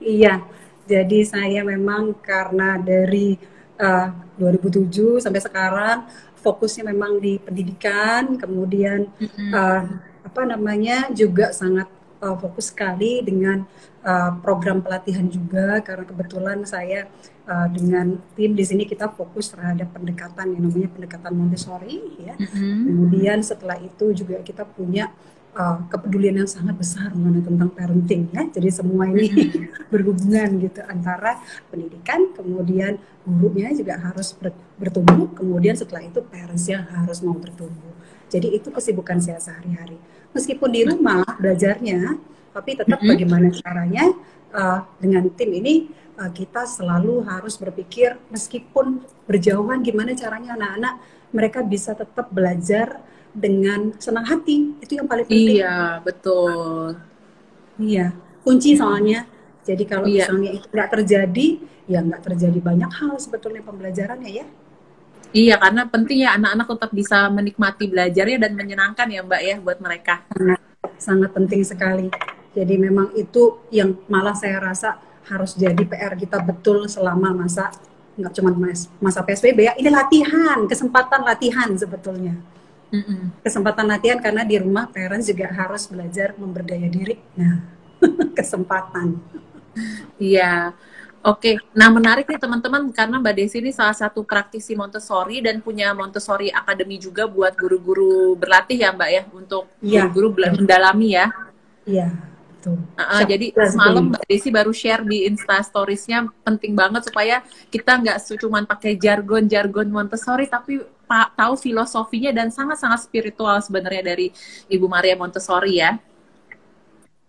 Iya, jadi saya memang karena dari 2007 sampai sekarang fokusnya memang di pendidikan, kemudian uh, Mm-mm. apa namanya juga sangat fokus sekali dengan program pelatihan juga karena kebetulan saya dengan tim di sini kita fokus terhadap pendekatan yang namanya pendekatan Montessori ya. Mm-mm. Kemudian setelah itu juga kita punya kepedulian yang sangat besar mengenai tentang parenting ya. Jadi semua ini Mm-mm. berhubungan gitu antara pendidikan, kemudian gurunya juga harus bertumbuh, kemudian setelah itu parentsnya harus mau bertumbuh. Jadi itu kesibukan saya sehari-hari. Meskipun di rumah belajarnya, tapi tetap Mm-mm. bagaimana caranya dengan tim ini kita selalu harus berpikir meskipun berjauhan gimana caranya anak-anak mereka bisa tetap belajar dengan senang hati. Itu yang paling penting. Iya, betul. Iya, kunci Mm-mm. soalnya. Jadi kalau Iya, misalnya itu nggak terjadi, ya nggak terjadi banyak hal sebetulnya pembelajarannya ya. iya karena penting ya anak-anak tetap bisa menikmati belajarnya dan menyenangkan ya Mbak ya buat mereka. Sangat, sangat penting sekali. Jadi memang itu yang malah saya rasa harus jadi PR kita betul selama masa nggak cuma masa PSBB ya. Ini latihan, kesempatan latihan sebetulnya. Mm-mm. Kesempatan latihan karena di rumah parents juga harus belajar memberdaya diri. Nah, kesempatan. Iya. Oke, nah menarik nih teman-teman karena Mbak Desi ini salah satu praktisi Montessori dan punya Montessori Academy juga buat guru-guru berlatih ya Mbak ya untuk Iya, guru-guru mendalami ya. iya, betul. Siap, Jadi ya, semalam sebetulnya. Mbak Desi baru share di Insta Stories-nya penting banget supaya kita nggak cuma pakai jargon-jargon Montessori tapi tahu filosofinya dan sangat-sangat spiritual sebenarnya dari Ibu Maria Montessori ya.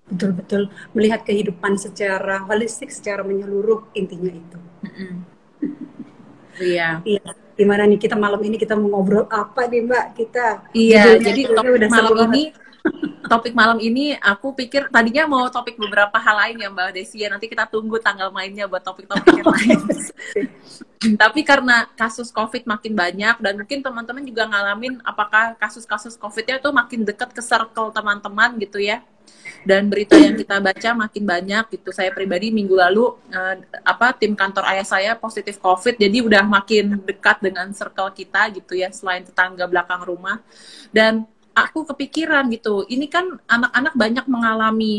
Betul-betul melihat kehidupan secara holistik, secara menyeluruh, intinya itu. Mm-mm. Iya. Iya, gimana nih kita malam ini kita mau ngobrol apa nih Mbak? Kita Iya, judulnya jadi kayaknya udah seru banget. topik malam ini aku pikir tadinya mau topik beberapa hal lain ya Mbak Desi ya. Nanti kita tunggu tanggal mainnya buat topik-topik yang Oke, lain. oke. Tapi karena kasus COVID makin banyak dan mungkin teman-teman juga ngalamin apakah kasus-kasus COVID-nya tuh makin dekat ke circle teman-teman gitu ya. Dan berita yang kita baca makin banyak gitu. Saya pribadi minggu lalu tim kantor ayah saya positif COVID, jadi udah makin dekat dengan circle kita gitu ya, selain tetangga belakang rumah. Dan aku kepikiran gitu, ini kan anak-anak banyak mengalami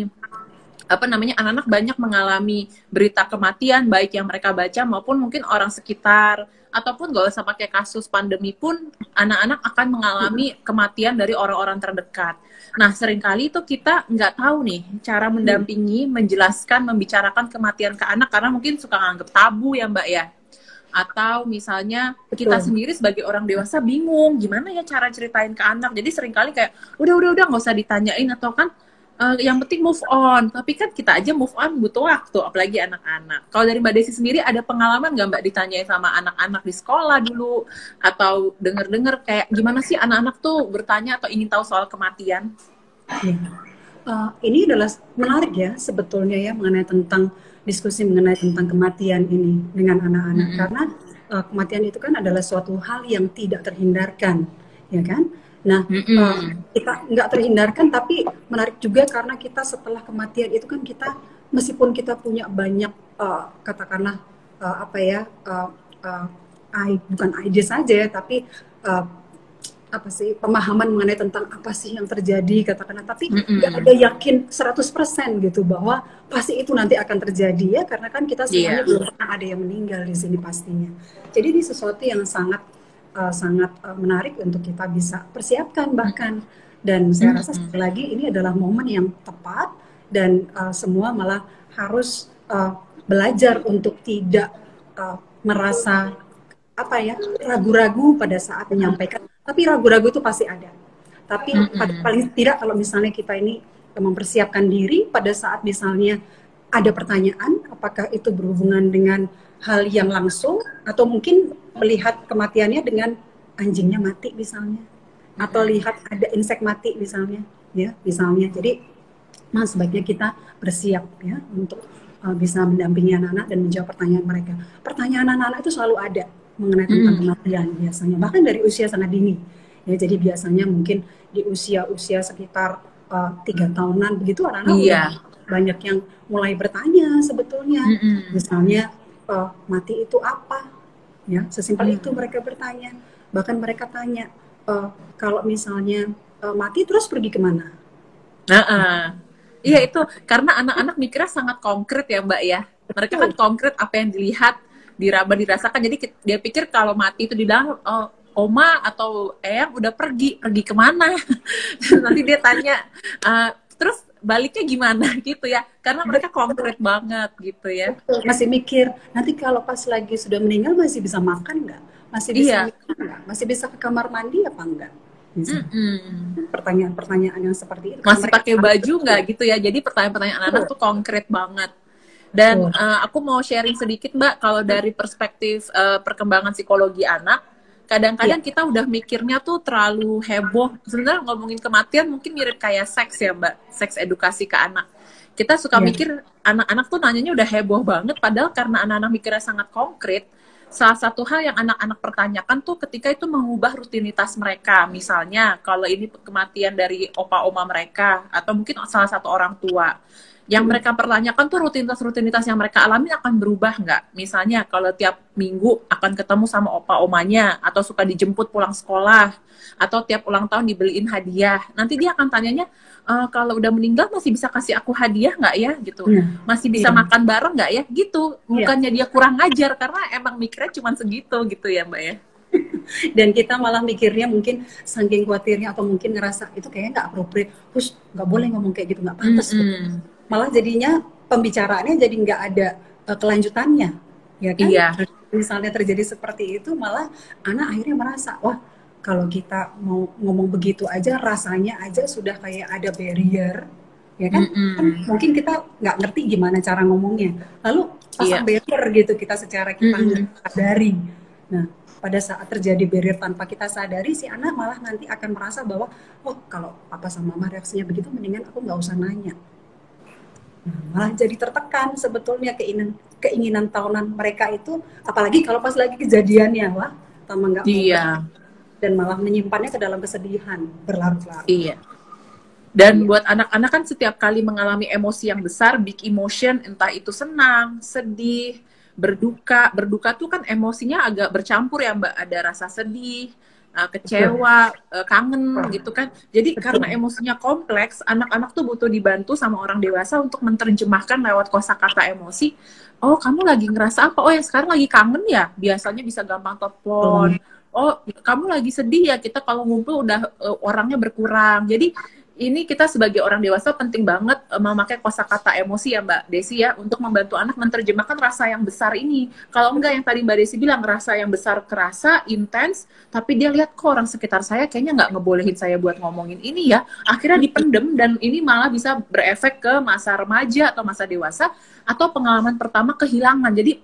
anak-anak banyak mengalami berita kematian baik yang mereka baca maupun mungkin orang sekitar ataupun gak usah pakai kasus pandemi pun anak-anak akan mengalami kematian dari orang-orang terdekat. Nah, seringkali itu kita nggak tahu nih cara mendampingi, menjelaskan, membicarakan kematian ke anak karena mungkin suka nganggep tabu ya Mbak ya. Atau misalnya kita Betul. sendiri sebagai orang dewasa bingung gimana ya cara ceritain ke anak. Jadi seringkali kayak udah nggak usah ditanyain atau kan yang penting move on. Tapi kan kita aja move on butuh waktu, apalagi anak-anak. Kalau dari Mbak Desi sendiri ada pengalaman nggak Mbak ditanyain sama anak-anak di sekolah dulu? Atau denger-denger kayak gimana sih anak-anak tuh bertanya atau ingin tahu soal kematian? Ya. Ini adalah menarik ya sebetulnya ya mengenai tentang diskusi mengenai tentang kematian ini dengan anak-anak Mm-mm. karena kematian itu kan adalah suatu hal yang tidak terhindarkan, ya kan? Nah, Mm-mm. kita nggak terhindarkan tapi menarik juga karena kita setelah kematian itu kan kita meskipun kita punya banyak katakanlah apa ya bukan ide saja ya, tapi uh, apa sih pemahaman mengenai tentang apa sih yang terjadi katakanlah tapi nggak ada Mm-mm. yakin 100% gitu bahwa pasti itu nanti akan terjadi ya karena kan kita semuanya Iya. belum pernah ada yang meninggal di sini pastinya. Jadi ini sesuatu yang sangat menarik untuk kita bisa persiapkan bahkan dan saya rasa Mm-mm. sekali lagi ini adalah momen yang tepat dan semua malah harus belajar untuk tidak merasa apa ya ragu-ragu pada saat menyampaikan tapi ragu-ragu itu pasti ada tapi Mm-mm. paling tidak kalau misalnya kita ini mempersiapkan diri pada saat misalnya ada pertanyaan apakah itu berhubungan dengan hal yang langsung atau mungkin melihat kematiannya dengan anjingnya mati misalnya atau Mm-mm. lihat ada insek mati misalnya ya misalnya jadi sebaiknya kita bersiap ya untuk bisa mendampingi anak-anak dan menjawab pertanyaan mereka. Pertanyaan anak-anak itu selalu ada mengenai tentang Mm-mm. kematian biasanya, bahkan dari usia sangat dini. Ya, jadi biasanya mungkin di usia-usia sekitar 3 tahunan begitu anak-anak udah Iya. banyak yang mulai bertanya sebetulnya. Mm-mm. Misalnya mati itu apa? Ya, sesimpel itu Mm. mereka bertanya. Bahkan mereka tanya, kalau misalnya mati terus pergi kemana? Nah, iya itu karena anak-anak mikirnya sangat konkret ya Mbak ya. Mereka kan Betul. konkret apa yang dilihat, diraba, dirasakan. Jadi dia pikir kalau mati itu di dalam oma atau eyang udah pergi, pergi kemana? Nanti dia tanya, terus baliknya gimana gitu ya? Karena mereka Betul. konkret banget gitu ya. Betul. Masih mikir, nanti kalau pas lagi sudah meninggal masih bisa makan nggak? Masih bisa Iya. minum nggak? Masih bisa ke kamar mandi apa enggak? Misalnya. Mm-mm. Pertanyaan-pertanyaan yang seperti itu karena Masih mereka pakai tahu baju betul. nggak gitu ya? Jadi pertanyaan-pertanyaan anak Betul. tuh konkret banget. Dan Betul. aku mau sharing sedikit Mbak, kalau dari perspektif perkembangan psikologi anak, Iya, kadang-kadang kita udah mikirnya tuh terlalu heboh. Sebenarnya ngomongin kematian mungkin mirip kayak seks ya Mbak, seks edukasi ke anak. Kita suka iya, mikir anak-anak tuh nanyanya udah heboh banget, padahal karena anak-anak mikirnya sangat konkret, salah satu hal yang anak-anak pertanyakan tuh ketika itu mengubah rutinitas mereka. Misalnya kalau ini kematian dari opa oma mereka, atau mungkin salah satu orang tua yang mm, mereka pertanyakan tuh rutinitas-rutinitas yang mereka alami akan berubah nggak? Misalnya kalau tiap minggu akan ketemu sama opa omanya, atau suka dijemput pulang sekolah, atau tiap ulang tahun dibeliin hadiah. Nanti dia akan tanyanya, kalau udah meninggal masih bisa kasih aku hadiah nggak ya? Gitu. iya, Masih bisa iya, makan bareng nggak ya? Gitu. iya. Bukannya dia kurang ngajar, karena emang mikirnya cuma segitu gitu ya Mbak ya. Dan kita malah mikirnya mungkin saking khawatirnya atau mungkin ngerasa itu kayaknya nggak appropriate, terus nggak boleh ngomong kayak gitu, nggak pantas. Mm-mm. Malah jadinya pembicaraannya jadi nggak ada kelanjutannya, ya kan? Iya. Misalnya terjadi seperti itu, malah anak akhirnya merasa, wah kalau kita mau ngomong begitu aja, rasanya aja sudah kayak ada barrier, ya kan? Kan Mm-mm. mungkin kita nggak ngerti gimana cara ngomongnya, lalu pasang Iya. barrier gitu kita secara kita nggak Mm-mm. sadari. Nah, pada saat terjadi barrier tanpa kita sadari, si anak malah nanti akan merasa bahwa, oh kalau papa sama mama reaksinya begitu, mendingan aku nggak usah nanya. Malah jadi tertekan sebetulnya keinginan tahunan mereka itu, apalagi kalau pas lagi kejadiannya, wah tambah nggak mau Iya. dan malah menyimpannya ke dalam kesedihan berlarut-larut. Iya. Dan Iya, buat anak-anak kan setiap kali mengalami emosi yang besar, big emotion, entah itu senang, sedih, berduka. Berduka tuh kan emosinya agak bercampur ya Mbak. Ada rasa sedih, betul, kecewa, kangen gitu kan. Jadi karena betul. emosinya kompleks, anak-anak tuh butuh dibantu sama orang dewasa untuk menerjemahkan lewat kosakata emosi. Oh, kamu lagi ngerasa apa? Oh, yang sekarang lagi kangen ya? Biasanya bisa gampang telepon. Oh, kamu lagi sedih ya? Kita kalau ngumpul udah orangnya berkurang. Jadi ini kita sebagai orang dewasa penting banget memakai kosakata emosi ya Mbak Desi ya, untuk membantu anak menerjemahkan rasa yang besar ini. Kalau enggak yang tadi Mbak Desi bilang, rasa yang besar kerasa, intens, tapi dia lihat kok orang sekitar saya kayaknya nggak ngebolehin saya buat ngomongin ini ya, akhirnya dipendem, dan ini malah bisa berefek ke masa remaja atau masa dewasa, atau pengalaman pertama kehilangan. Jadi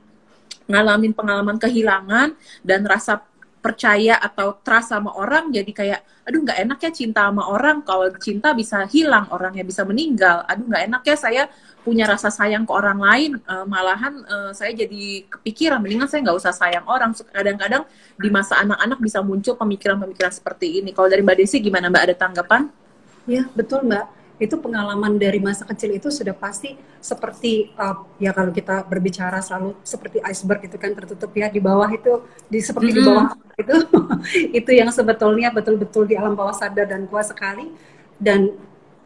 ngalamin pengalaman kehilangan dan rasa percaya atau trust sama orang, jadi kayak aduh nggak enak ya cinta sama orang, kalau cinta bisa hilang, orangnya bisa meninggal, aduh nggak enak ya saya punya rasa sayang ke orang lain, malahan saya jadi kepikiran mendingan saya nggak usah sayang orang. Kadang-kadang di masa anak-anak bisa muncul pemikiran-pemikiran seperti ini. Kalau dari Mbak Desi gimana Mbak, ada tanggapan? Ya, betul Mbak. Itu pengalaman dari masa kecil itu sudah pasti seperti ya kalau kita berbicara selalu seperti iceberg itu kan tertutup ya di bawah itu seperti di bawah Mm-mm. itu itu yang sebetulnya betul-betul di alam bawah sadar dan kuat sekali, dan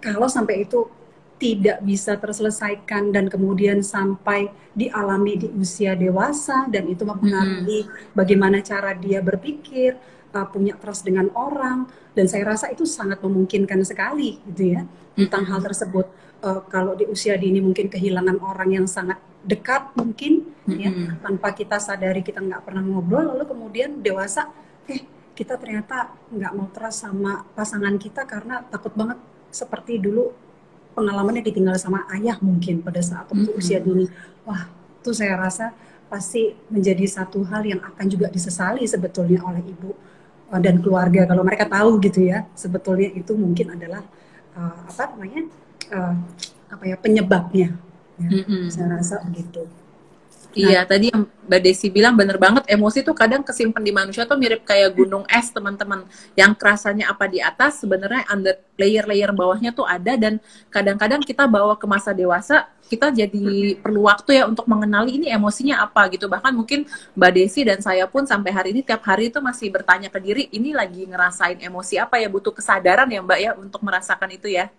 kalau sampai itu tidak bisa terselesaikan dan kemudian sampai dialami di usia dewasa dan itu Mm-mm. mempengaruhi bagaimana cara dia berpikir, punya trust dengan orang, dan saya rasa itu sangat memungkinkan sekali gitu ya tentang hal Mm-mm. tersebut. Kalau di usia dini mungkin kehilangan orang yang sangat dekat mungkin ya, Mm-mm. tanpa kita sadari kita nggak pernah ngobrol, lalu kemudian dewasa kita ternyata nggak mau trust sama pasangan kita karena takut banget seperti dulu pengalamannya ditinggal sama ayah mungkin pada saat waktu usia Mm-mm. dini. Wah, itu saya rasa pasti menjadi satu hal yang akan juga disesali sebetulnya oleh ibu dan keluarga kalau mereka tahu gitu ya, sebetulnya itu mungkin adalah apa namanya, uh, apa ya, penyebabnya ya, Mm-mm. saya rasa begitu. Nah, Iya, tadi yang Mbak Desi bilang bener banget, emosi tuh kadang kesimpan di manusia tuh mirip kayak gunung es, teman-teman. Yang kerasanya apa di atas, sebenarnya under layer-layer bawahnya tuh ada, dan kadang-kadang kita bawa ke masa dewasa, kita jadi perlu waktu ya untuk mengenali ini emosinya apa gitu. Bahkan mungkin Mbak Desi dan saya pun sampai hari ini, tiap hari itu masih bertanya ke diri, ini lagi ngerasain emosi apa ya, butuh kesadaran ya Mbak ya, untuk merasakan itu ya.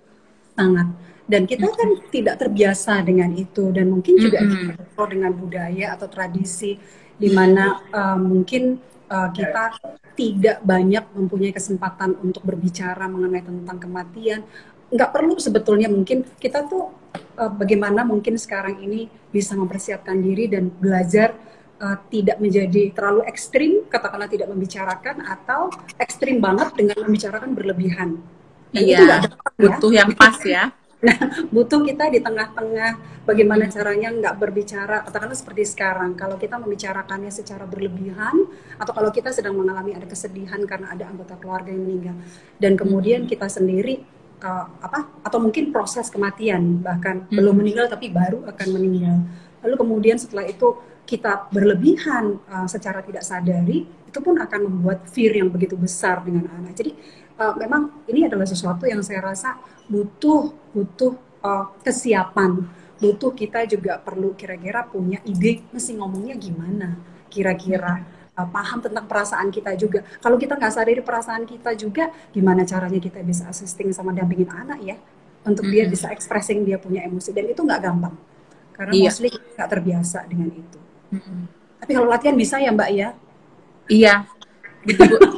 sangat. Dan kita kan tidak terbiasa dengan itu, dan mungkin juga Mm-mm. kita dengan budaya atau tradisi di mana mungkin kita tidak banyak mempunyai kesempatan untuk berbicara mengenai tentang kematian. Nggak perlu sebetulnya, mungkin kita tuh bagaimana mungkin sekarang ini bisa mempersiapkan diri dan belajar tidak menjadi terlalu ekstrim, katakanlah tidak membicarakan, atau ekstrim banget dengan membicarakan berlebihan. Dan itu nggak Iya, ada ya. butuh yang pas ya. Nah, butuh kita di tengah-tengah bagaimana caranya nggak berbicara, katakanlah seperti sekarang, kalau kita membicarakannya secara berlebihan, atau kalau kita sedang mengalami ada kesedihan karena ada anggota keluarga yang meninggal, dan kemudian kita sendiri atau mungkin proses kematian, bahkan belum meninggal tapi baru akan meninggal. Lalu kemudian setelah itu kita berlebihan secara tidak sadari, itu pun akan membuat fear yang begitu besar dengan anak. Jadi memang ini adalah sesuatu yang saya rasa butuh butuh kesiapan, butuh kita juga perlu kira-kira punya ide mesti ngomongnya gimana, kira-kira paham tentang perasaan kita juga. Kalau kita nggak sadari perasaan kita juga, gimana caranya kita bisa assisting sama dampingin anak ya, untuk dia bisa expressing dia punya emosi, dan itu nggak gampang karena Iya. mostly nggak terbiasa dengan itu. Tapi kalau latihan bisa ya Mbak ya. Iya,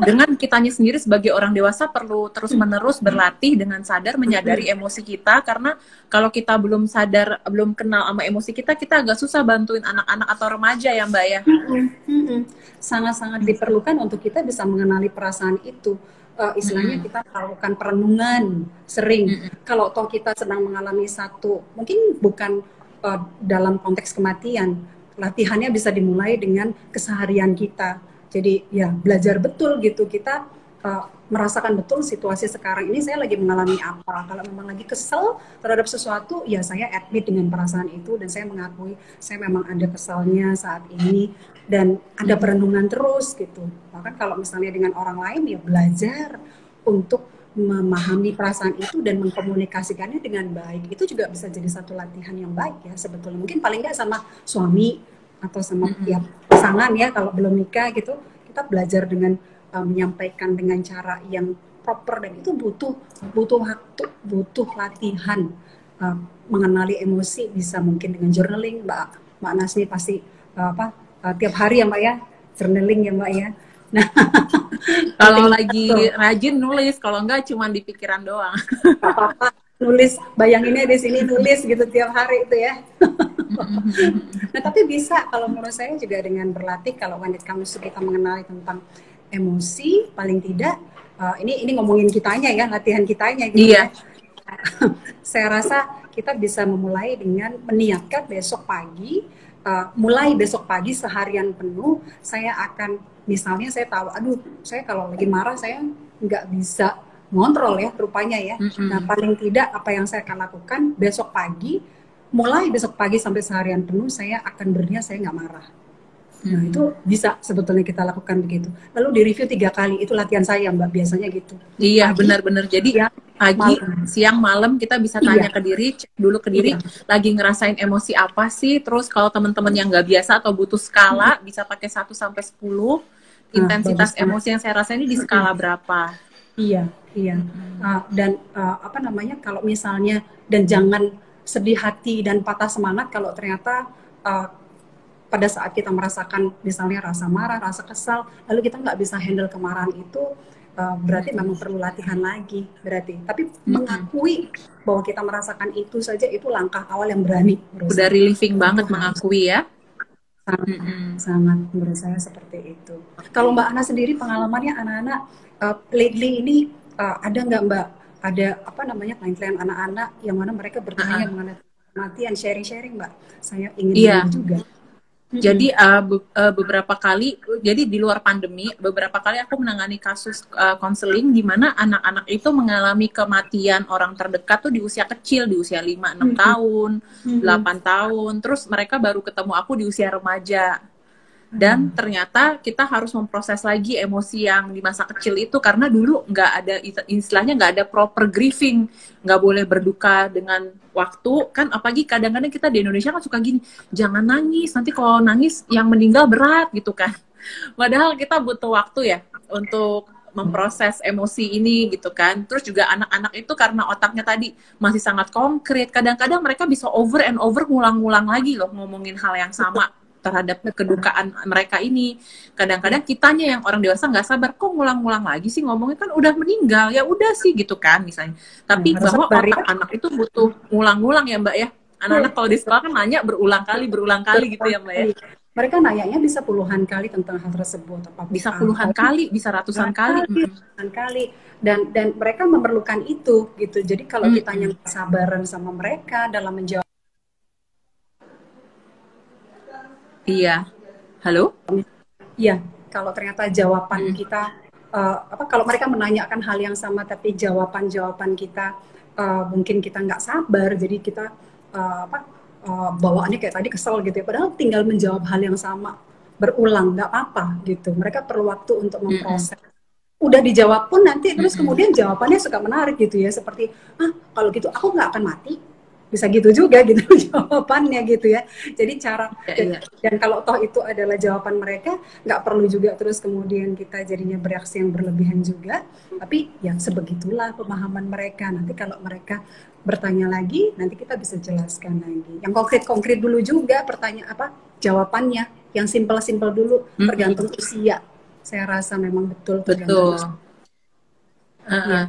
dengan kitanya sendiri sebagai orang dewasa perlu terus-menerus berlatih dengan sadar menyadari emosi kita, karena kalau kita belum sadar, belum kenal sama emosi kita, kita agak susah bantuin anak-anak atau remaja ya Mbak ya. Sangat-sangat diperlukan untuk kita bisa mengenali perasaan itu. Istilahnya kita melakukan perenungan sering. Kalau toh kita sedang mengalami satu, mungkin bukan dalam konteks kematian, latihannya bisa dimulai dengan keseharian kita. Jadi ya belajar betul gitu, kita merasakan betul situasi sekarang ini saya lagi mengalami apa. Kalau memang lagi kesel terhadap sesuatu, ya saya admit dengan perasaan itu dan saya mengakui saya memang ada kesalnya saat ini, dan ada perenungan terus gitu. Bahkan kalau misalnya dengan orang lain, ya belajar untuk memahami perasaan itu dan mengkomunikasikannya dengan baik. Itu juga bisa jadi satu latihan yang baik ya sebetulnya. Mungkin paling nggak sama suami atau sama ya, pasangan ya, kalau belum nikah gitu, kita belajar dengan menyampaikan dengan cara yang proper, dan itu butuh waktu, butuh latihan. Mengenali emosi bisa mungkin dengan journaling. Mbak Nasni pasti tiap hari ya Mbak ya, journaling ya Mbak ya. Nah, Kalau lagi rajin nulis, kalau enggak cuma di pikiran doang. apa-apa nulis, bayanginnya di sini nulis gitu tiap hari itu ya. Nah, tapi bisa kalau menurut saya juga dengan berlatih, kalau when it comes to kita mengenali tentang emosi, paling tidak ini ngomongin kitanya ya, latihan kitanya gitu Iya. ya. Saya rasa kita bisa memulai dengan meniatkan besok pagi, mulai besok pagi seharian penuh saya akan, misalnya saya tahu, aduh saya kalau lagi marah saya nggak bisa ngontrol ya rupanya ya. Nah, paling tidak apa yang saya akan lakukan besok pagi, mulai besok pagi sampai seharian penuh saya akan berniat saya nggak marah. Nah, itu bisa sebetulnya kita lakukan begitu. Lalu di review 3 kali, itu latihan saya Mbak, biasanya gitu. Iya, Pagi, benar-benar. Jadi siang, pagi, malam. siang, malam kita bisa tanya ke diri, cek dulu ke diri, Iya. lagi ngerasain emosi apa sih. Terus kalau teman-teman yang nggak biasa atau butuh skala, bisa pakai 1 sampai 10. Intensitas Bagus banget. emosi yang saya rasain ini di skala berapa. Iya, iya. Dan apa namanya, kalau misalnya, dan jangan sedih hati dan patah semangat kalau ternyata pada saat kita merasakan misalnya rasa marah, rasa kesal, lalu kita nggak bisa handle kemarahan itu, berarti memang perlu latihan lagi berarti. Tapi mengakui bahwa kita merasakan itu saja, itu langkah awal yang berani. Udah relieving banget mengakui ya. Sangat menurut saya seperti itu. Kalau Mbak Ana sendiri pengalamannya anak-anak lately ini ada nggak Mbak, ada apa namanya, klien-klien anak-anak yang mana mereka bertanya mengenai kematian, sharing-sharing Mbak. Saya ingin dengar juga. Jadi beberapa kali, jadi di luar pandemi, beberapa kali aku menangani kasus konseling di mana anak-anak itu mengalami kematian orang terdekat tuh di usia kecil, di usia 5-6 tahun, 8 tahun, terus mereka baru ketemu aku di usia remaja. Dan ternyata kita harus memproses lagi emosi yang di masa kecil itu, karena dulu nggak ada, istilahnya nggak ada proper grieving, nggak boleh berduka dengan waktu kan. Apalagi kadang-kadang kita di Indonesia kan suka gini, jangan nangis, nanti kalau nangis yang meninggal berat gitu kan. Padahal kita butuh waktu ya untuk memproses emosi ini gitu kan. Terus juga anak-anak itu karena otaknya tadi masih sangat konkret, kadang-kadang mereka bisa over and over ngulang-ngulang lagi loh ngomongin hal yang sama terhadap kedukaan mereka ini. Kadang-kadang kitanya yang orang dewasa nggak sabar, kok ngulang-ngulang lagi sih ngomongnya, kan udah meninggal, ya udah sih gitu kan misalnya. Tapi bahwa otak anak itu butuh ngulang-ngulang ya Mbak ya. Anak-anak kalau di sekolah kan nanya berulang kali gitu ya Mbak ya. Mereka nanyanya bisa puluhan kali tentang hal tersebut, bisa puluhan kali, bisa ratusan kali. Dan mereka memerlukan itu gitu. Jadi kalau kitanya nggak sabaran sama mereka dalam menjawab. Iya, halo? Iya, kalau ternyata jawaban kita, kalau mereka menanyakan hal yang sama, tapi jawaban kita mungkin kita nggak sabar, jadi kita bawaannya kayak tadi kesel gitu ya. Padahal tinggal menjawab hal yang sama berulang, nggak apa-apa gitu. Mereka perlu waktu untuk memproses. Udah dijawab pun nanti terus kemudian jawabannya suka menarik gitu ya, seperti kalau gitu aku nggak akan mati. Bisa gitu juga gitu jawabannya gitu ya. Jadi cara dan kalau toh itu adalah jawaban mereka, nggak perlu juga terus kemudian kita jadinya bereaksi yang berlebihan juga. Tapi ya sebegitulah pemahaman mereka. Nanti kalau mereka bertanya lagi, nanti kita bisa jelaskan lagi. Yang konkret-konkret dulu juga pertanyaan jawabannya. Yang simpel-simpel dulu, tergantung usia. Saya rasa memang betul.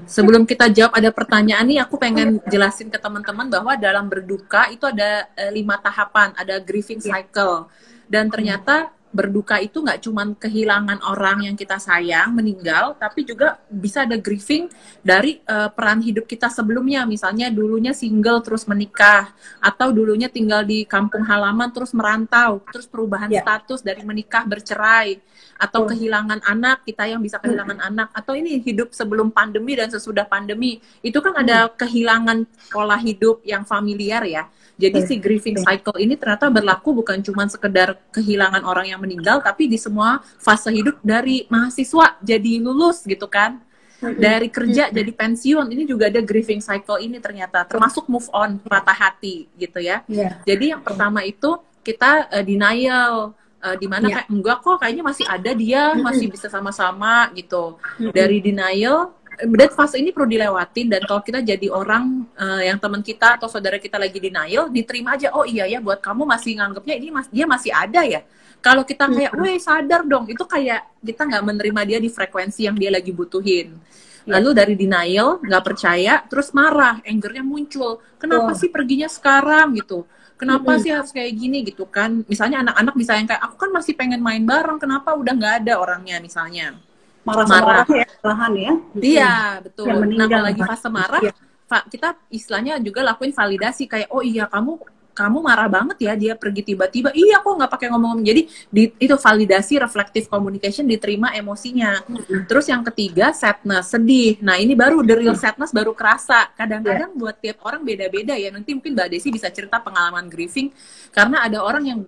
Sebelum kita jawab ada pertanyaan nih, aku pengen jelasin ke teman-teman bahwa dalam berduka itu ada 5 tahapan, ada grieving cycle. Dan ternyata berduka itu nggak cuma kehilangan orang yang kita sayang meninggal, tapi juga bisa ada grieving dari peran hidup kita sebelumnya. Misalnya dulunya single terus menikah, atau dulunya tinggal di kampung halaman terus merantau, terus perubahan status dari menikah bercerai, atau kehilangan anak, kita yang bisa kehilangan anak, atau ini hidup sebelum pandemi dan sesudah pandemi. Itu kan ada kehilangan pola hidup yang familiar ya. Jadi si grieving cycle ini ternyata berlaku bukan cuma sekedar kehilangan orang yang meninggal, tapi di semua fase hidup, dari mahasiswa jadi lulus gitu kan, dari kerja jadi pensiun, ini juga ada grieving cycle ini ternyata, termasuk move on, patah hati gitu ya. Jadi yang pertama itu kita denial, di mana kayak enggak kok, kayaknya masih ada dia, masih bisa sama-sama gitu. Dari denial, dan fase ini perlu dilewatin. Dan kalau kita jadi orang yang teman kita atau saudara kita lagi denial, diterima aja, oh iya ya, buat kamu masih nganggapnya ini dia masih ada ya. Kalau kita kayak, weh sadar dong, itu kayak kita nggak menerima dia di frekuensi yang dia lagi butuhin. Lalu dari denial, nggak percaya, terus marah, angernya muncul. Kenapa sih perginya sekarang gitu? Kenapa sih harus kayak gini gitu kan? Misalnya anak-anak bisa yang kayak, aku kan masih pengen main bareng, kenapa udah nggak ada orangnya misalnya. Marah ya, perlahan ya. Iya, betul. Nah, kalau lagi fase marah, kita istilahnya juga lakuin validasi kayak, oh iya kamu marah banget ya dia pergi tiba-tiba. Iya, kok nggak pakai ngomong-ngomong. Jadi itu validasi, reflective communication, diterima emosinya. Terus yang ketiga, sadness, sedih. Nah, ini baru the real sadness baru kerasa. Kadang-kadang buat tiap orang beda-beda ya. Nanti mungkin Mbak Desi bisa cerita pengalaman grieving, karena ada orang yang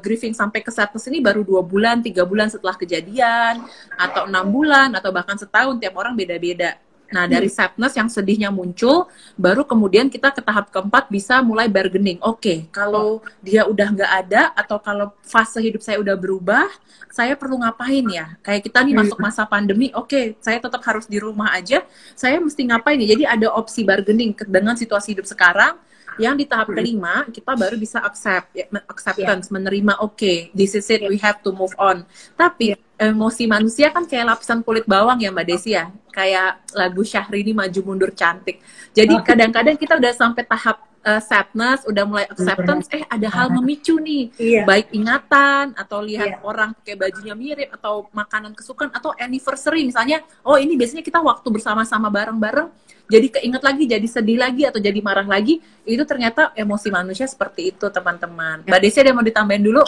grieving sampai ke sadness ini baru 2 bulan, 3 bulan setelah kejadian, atau 6 bulan, atau bahkan setahun. Tiap orang beda-beda. Nah, dari sadness yang sedihnya muncul, baru kemudian kita ke tahap keempat bisa mulai bargaining. Oke, kalau dia udah nggak ada, atau kalau fase hidup saya udah berubah, saya perlu ngapain ya? Kayak kita nih masuk masa pandemi, oke, saya tetap harus di rumah aja, saya mesti ngapain ya? Jadi ada opsi bargaining dengan situasi hidup sekarang. Yang di tahap kelima, kita baru bisa acceptance, menerima, oke, this is it, we have to move on. Tapi emosi manusia kan kayak lapisan kulit bawang ya Mbak Desi ya, kayak lagu Syahrini Maju Mundur Cantik. Jadi kadang-kadang kita udah sampai tahap sadness, udah mulai acceptance, ada hal memicu nih, baik ingatan, atau lihat orang kayak bajunya mirip, atau makanan kesukaan, atau anniversary misalnya, oh ini biasanya kita waktu bersama-sama bareng-bareng, jadi keinget lagi, jadi sedih lagi, atau jadi marah lagi. Itu ternyata emosi manusia seperti itu teman-teman. Mbak Desi ada yang mau ditambahin dulu?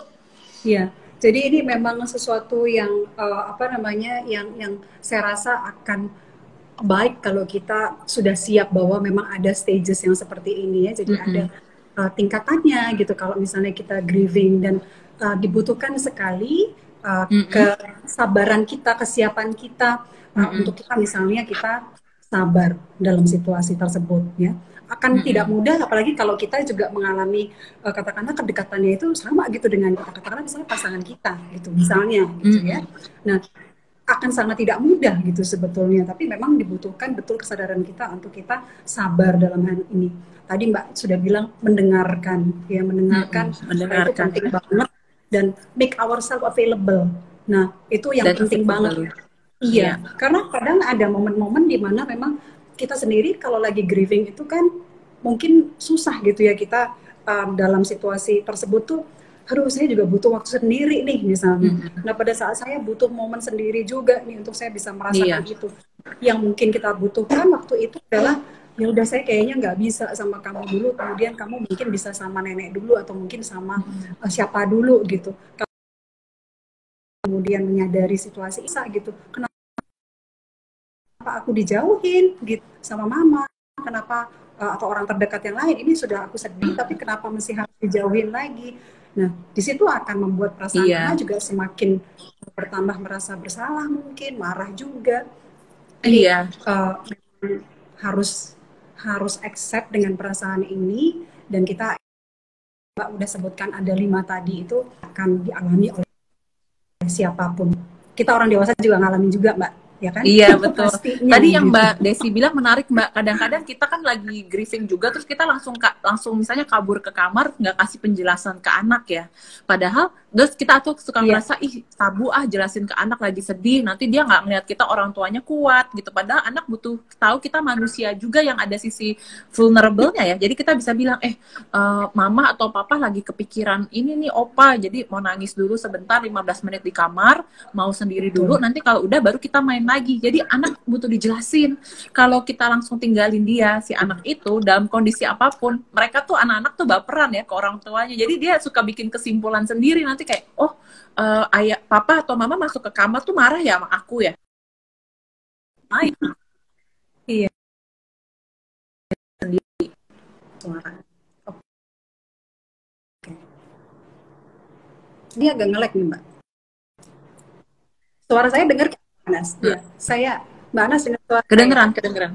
Iya, jadi ini memang sesuatu yang apa namanya, yang saya rasa akan baik kalau kita sudah siap bahwa memang ada stages yang seperti ini ya. Jadi ada Mm-mm. tingkatannya gitu. Kalau misalnya kita grieving dan dibutuhkan sekali Mm-mm. kesabaran kita, kesiapan kita Mm-mm. untuk kita misalnya kita sabar dalam situasi tersebut ya. Akan tidak Mm-mm. mudah, apalagi kalau kita juga mengalami katakanlah kedekatannya itu sama gitu dengan kita, katakanlah misalnya pasangan kita gitu misalnya gitu ya. Mm-mm. Nah, akan sangat tidak mudah gitu sebetulnya, tapi memang dibutuhkan betul kesadaran kita untuk kita sabar dalam hal ini. Tadi Mbak sudah bilang mendengarkan, ya Mm-mm. mendengarkan itu Mendengarkan penting banget dan make ourselves available. Nah, itu yang dan penting banget. available. Iya. Iya, karena kadang ada momen-momen di mana memang kita sendiri kalau lagi grieving itu kan mungkin susah gitu ya kita dalam situasi tersebut tuh, aduh saya juga butuh waktu sendiri nih misalnya. Mm-mm. Nah pada saat saya butuh momen sendiri juga nih untuk saya bisa merasakan Iya. itu. Yang mungkin kita butuhkan waktu itu adalah ya udah saya kayaknya nggak bisa sama kamu dulu, kemudian kamu mungkin bisa sama nenek dulu atau mungkin sama siapa dulu gitu. Kemudian menyadari situasi Isa gitu. Kenapa aku dijauhin gitu sama mama? Kenapa atau orang terdekat yang lain ini sudah aku sedih tapi kenapa masih harus dijauhin lagi? Nah, di situ akan membuat perasaan Iya. Ana juga semakin bertambah merasa bersalah mungkin, marah juga. Jadi Iya. harus harus accept dengan perasaan ini dan kita Mbak udah sebutkan ada 5 tadi itu akan dialami oleh siapapun. Kita orang dewasa juga ngalamin juga, Mbak, ya kan? Iya, betul. Pastinya Tadi yang gitu. Mbak Desi bilang menarik, Mbak. Kadang-kadang kita kan lagi grieving juga, terus kita langsung misalnya kabur ke kamar, nggak kasih penjelasan ke anak ya. Padahal, terus kita tuh suka Iya, ngerasa, ih, tabu jelasin ke anak lagi sedih, nanti dia nggak ngeliat kita orang tuanya kuat gitu. Padahal anak butuh tahu kita manusia juga yang ada sisi vulnerable-nya ya. Jadi kita bisa bilang, mama atau papa lagi kepikiran ini nih opa, jadi mau nangis dulu sebentar 15 menit di kamar, mau sendiri dulu, betul. nanti kalau udah baru kita main lagi. Jadi anak butuh dijelasin. Kalau kita langsung tinggalin dia, si anak itu dalam kondisi apapun, mereka tuh anak-anak tuh baperan ya ke orang tuanya. Jadi dia suka bikin kesimpulan sendiri nanti kayak, oh ayah, papa atau mama masuk ke kamar tuh marah ya sama aku ya. Main Iya, sendiri. suara. Oke. Ini agak ngelek nih, Mbak. Suara saya dengar Mbak Anas? Iya, saya Mbak Anas dengar suara saya. Kedengeran, kedengeran.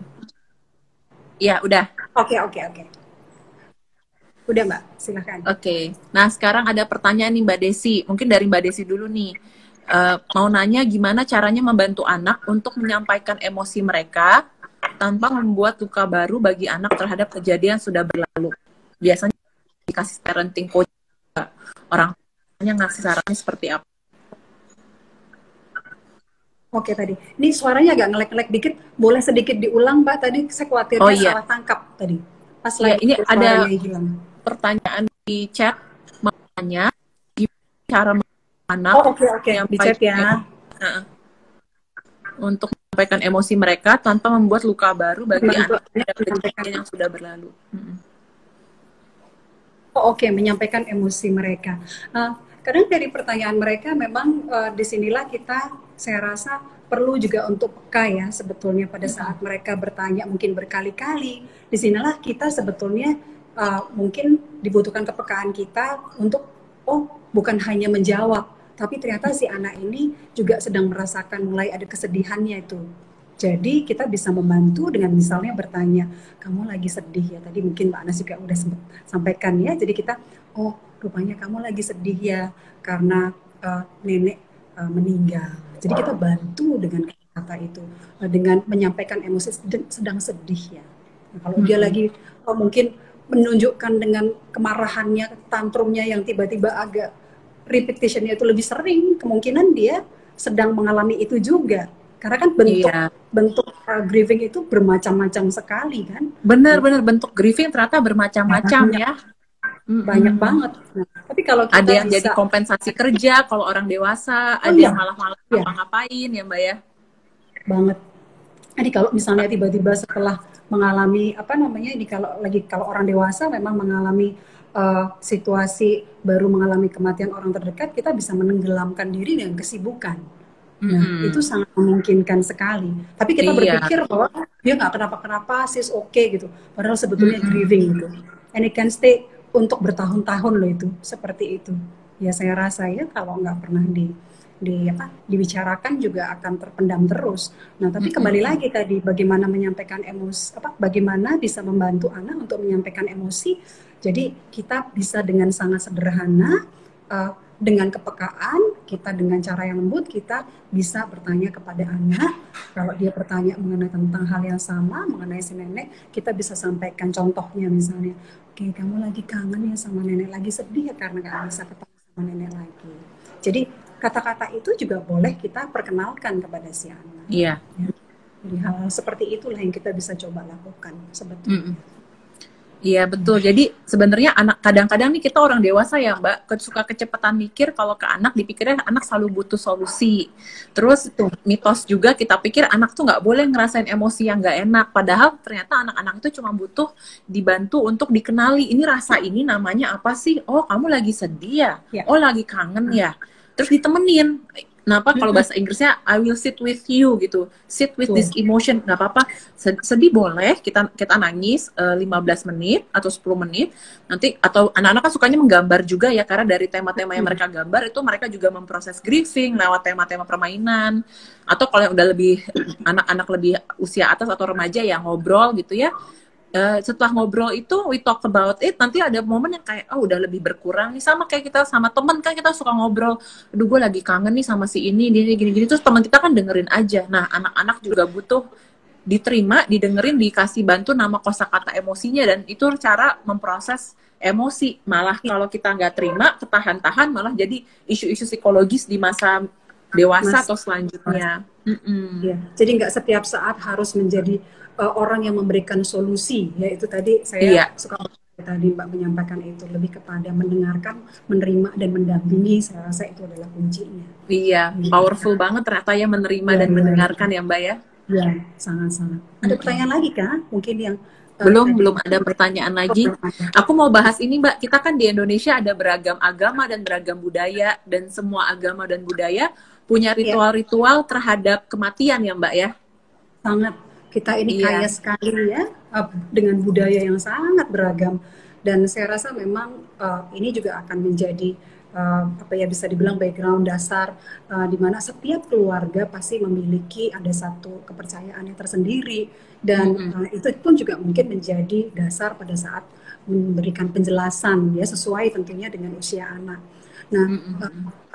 Iya, udah. Oke, oke, oke. Udah, Mbak, silakan. Oke. Nah, sekarang ada pertanyaan nih Mbak Desi. Mungkin dari Mbak Desi dulu nih. Mau nanya gimana caranya membantu anak untuk menyampaikan emosi mereka tanpa membuat luka baru bagi anak terhadap kejadian sudah berlalu. Biasanya dikasih parenting coach, orang tuanya ngasih sarannya seperti apa? Oke tadi. Ini suaranya agak ngelek-ngelek dikit. Boleh sedikit diulang, Mbak? Tadi saya Oh khawatirnya iya, salah tangkap tadi. Pas ya lagi ini suaranya ada hilang. pertanyaan di chat, makanya gimana cara anak Oh, oke, oke. Di chat menyampaikan ya. untuk menyampaikan emosi mereka tanpa membuat luka baru bagi Membantu anak anak terhadap menyampaikan. kejadian yang sudah berlalu. Oh, oke, menyampaikan emosi mereka. Kadang dari pertanyaan mereka memang disinilah kita, saya rasa perlu juga untuk peka ya sebetulnya pada saat mereka bertanya mungkin berkali-kali. Disinilah kita sebetulnya mungkin dibutuhkan kepekaan kita untuk oh bukan hanya menjawab, tapi ternyata si anak ini juga sedang merasakan mulai ada kesedihannya itu. Jadi kita bisa membantu dengan misalnya bertanya, kamu lagi sedih ya? Tadi mungkin Mbak Anas juga udah sampaikan ya. Jadi kita, oh rupanya kamu lagi sedih ya karena nenek meninggal. Jadi kita bantu dengan kata itu, dengan menyampaikan emosi sedang sedih ya. Nah, kalau dia lagi mungkin menunjukkan dengan kemarahannya, tantrumnya yang tiba-tiba agak repetitionnya itu lebih sering, kemungkinan dia sedang mengalami itu juga. Karena kan bentuk Iya, bentuk grieving itu bermacam-macam sekali kan. benar-benar bentuk grieving ternyata bermacam-macam Banyak, ya. banyak banget. Nah, tapi kalau Ada kita yang jadi bisa, kompensasi kerja kalau orang dewasa, oh ada iya, yang malah-malah iya ngapa-ngapain ya Mbak ya. banget. Jadi kalau misalnya tiba-tiba setelah mengalami apa namanya, ini kalau orang dewasa memang mengalami situasi baru mengalami kematian orang terdekat, kita bisa menenggelamkan diri dengan kesibukan. Nah, itu sangat memungkinkan sekali. Tapi kita Iya. berpikir bahwa dia nggak kenapa-kenapa, she's okay gitu. Padahal sebetulnya grieving gitu. And it can stay untuk bertahun-tahun loh itu, seperti itu. Ya saya rasa ya kalau nggak pernah dibicarakan juga akan terpendam terus. Nah, tapi kembali lagi tadi bagaimana menyampaikan emosi, bagaimana bisa membantu anak untuk menyampaikan emosi. Jadi kita bisa dengan sangat sederhana, dengan kepekaan, kita dengan cara yang lembut, kita bisa bertanya kepada anak. Kalau dia bertanya mengenai tentang hal yang sama, mengenai si nenek, kita bisa sampaikan contohnya misalnya, oke, kamu lagi kangen ya sama nenek, lagi sedih ya karena gak bisa ketemu sama nenek lagi. Jadi kata-kata itu juga boleh kita perkenalkan kepada si anak. Iya. Ya. Jadi hal-hal seperti itulah yang kita bisa coba lakukan sebetulnya. Iya betul. Jadi sebenarnya anak, kadang-kadang nih kita orang dewasa ya Mbak, suka kecepatan mikir. Kalau ke anak dipikirnya anak selalu butuh solusi. Terus mitos juga kita pikir anak tuh nggak boleh ngerasain emosi yang nggak enak. Padahal ternyata anak-anak itu cuma butuh dibantu untuk dikenali. Ini rasa ini namanya apa sih? Oh kamu lagi sedih ya? Oh lagi kangen ya? Terus ditemenin. Kenapa kalau bahasa Inggrisnya I will sit with you gitu, sit with this emotion, nggak apa-apa, sedih boleh, kita nangis 15 menit atau 10 menit nanti, atau anak-anak kan sukanya menggambar juga ya, karena dari tema-tema yang mereka gambar itu mereka juga memproses grieving lewat tema-tema permainan, atau kalau yang udah lebih anak-anak lebih usia atas atau remaja ya ngobrol gitu ya. Setelah ngobrol itu we talk about it, nanti ada momen yang kayak udah lebih berkurang nih, sama kayak kita sama teman kan kita suka ngobrol, aduh gue lagi kangen nih sama si ini gini terus teman kita kan dengerin aja. Nah anak-anak juga butuh diterima, didengerin, dikasih bantu nama kosakata emosinya, dan itu cara memproses emosi. Malah kalau kita nggak terima, ketahan-tahan, malah jadi isu-isu psikologis di masa dewasa atau selanjutnya. Ya, jadi nggak setiap saat harus menjadi orang yang memberikan solusi, ya itu tadi saya suka tadi Mbak menyampaikan itu, lebih kepada mendengarkan, menerima dan mendampingi. Saya rasa itu adalah kuncinya. Iya, powerful banget ternyata ya, menerima dan mendengarkan ya Mbak ya. Ya, sangat-sangat. Ada pertanyaan lagi kah? Mungkin yang belum ada pertanyaan lagi. Aku mau bahas ini Mbak, kita kan di Indonesia ada beragam agama dan beragam budaya, dan semua agama dan budaya punya ritual-ritual terhadap kematian ya Mbak ya. Sangat. Kita ini kaya sekali ya, dengan budaya yang sangat beragam, dan saya rasa memang ini juga akan menjadi bisa dibilang background dasar, di mana setiap keluarga pasti memiliki ada satu kepercayaannya tersendiri, dan itu pun juga mungkin menjadi dasar pada saat memberikan penjelasan ya, sesuai tentunya dengan usia anak. Nah,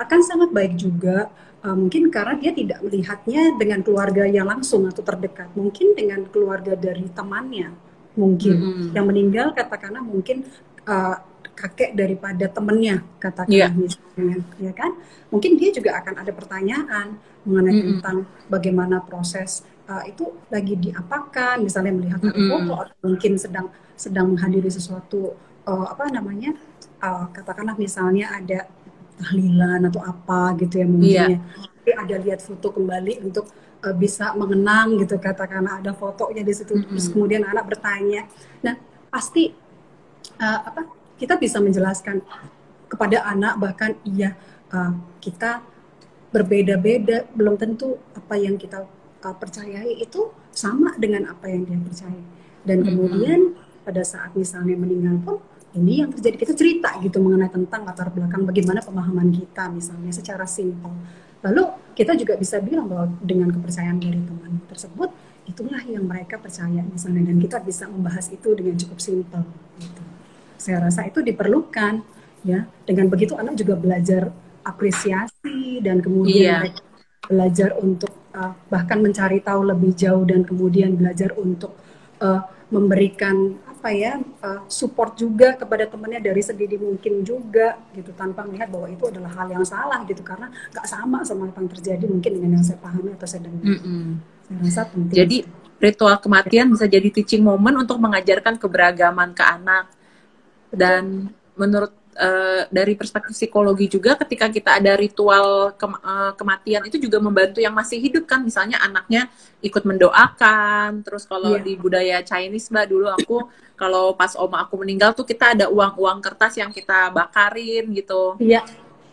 akan sangat baik juga mungkin karena dia tidak melihatnya dengan keluarga yang langsung atau terdekat, mungkin dengan keluarga dari temannya, mungkin yang meninggal, katakanlah mungkin kakek daripada temennya, katakanlah misalnya, ya kan? Mungkin dia juga akan ada pertanyaan mengenai tentang bagaimana proses itu lagi diapakan, misalnya melihat foto atau mungkin sedang menghadiri sesuatu katakanlah misalnya ada tahlilan atau apa gitu ya mungkin. Tapi ada lihat foto kembali untuk bisa mengenang gitu, katakanlah ada fotonya di situ. Terus kemudian anak bertanya. Nah, pasti kita bisa menjelaskan kepada anak, bahkan kita berbeda-beda, belum tentu apa yang kita percayai itu sama dengan apa yang dia percaya. Dan kemudian pada saat misalnya meninggal pun ini yang terjadi, kita cerita gitu mengenai tentang latar belakang bagaimana pemahaman kita misalnya secara simpel. Lalu kita juga bisa bilang bahwa dengan kepercayaan dari teman tersebut, itulah yang mereka percaya misalnya, dan kita bisa membahas itu dengan cukup simpel gitu. Saya rasa itu diperlukan ya. Dengan begitu anak juga belajar apresiasi, dan kemudian mereka belajar untuk bahkan mencari tahu lebih jauh, dan kemudian belajar untuk memberikan support juga kepada temannya dari sedini mungkin juga gitu, tanpa melihat bahwa itu adalah hal yang salah gitu, karena nggak sama apa yang terjadi mungkin dengan yang saya pahami atau saya dengar. Saya rasa penting. Jadi ritual kematian bisa jadi teaching moment untuk mengajarkan keberagaman ke anak. Dan menurut dari perspektif psikologi juga, ketika kita ada ritual kematian itu juga membantu yang masih hidup kan, misalnya anaknya ikut mendoakan. Terus kalau Iya, di budaya Chinese Mbak, dulu aku kalau pas oma aku meninggal tuh kita ada uang-uang kertas yang kita bakarin gitu. iya,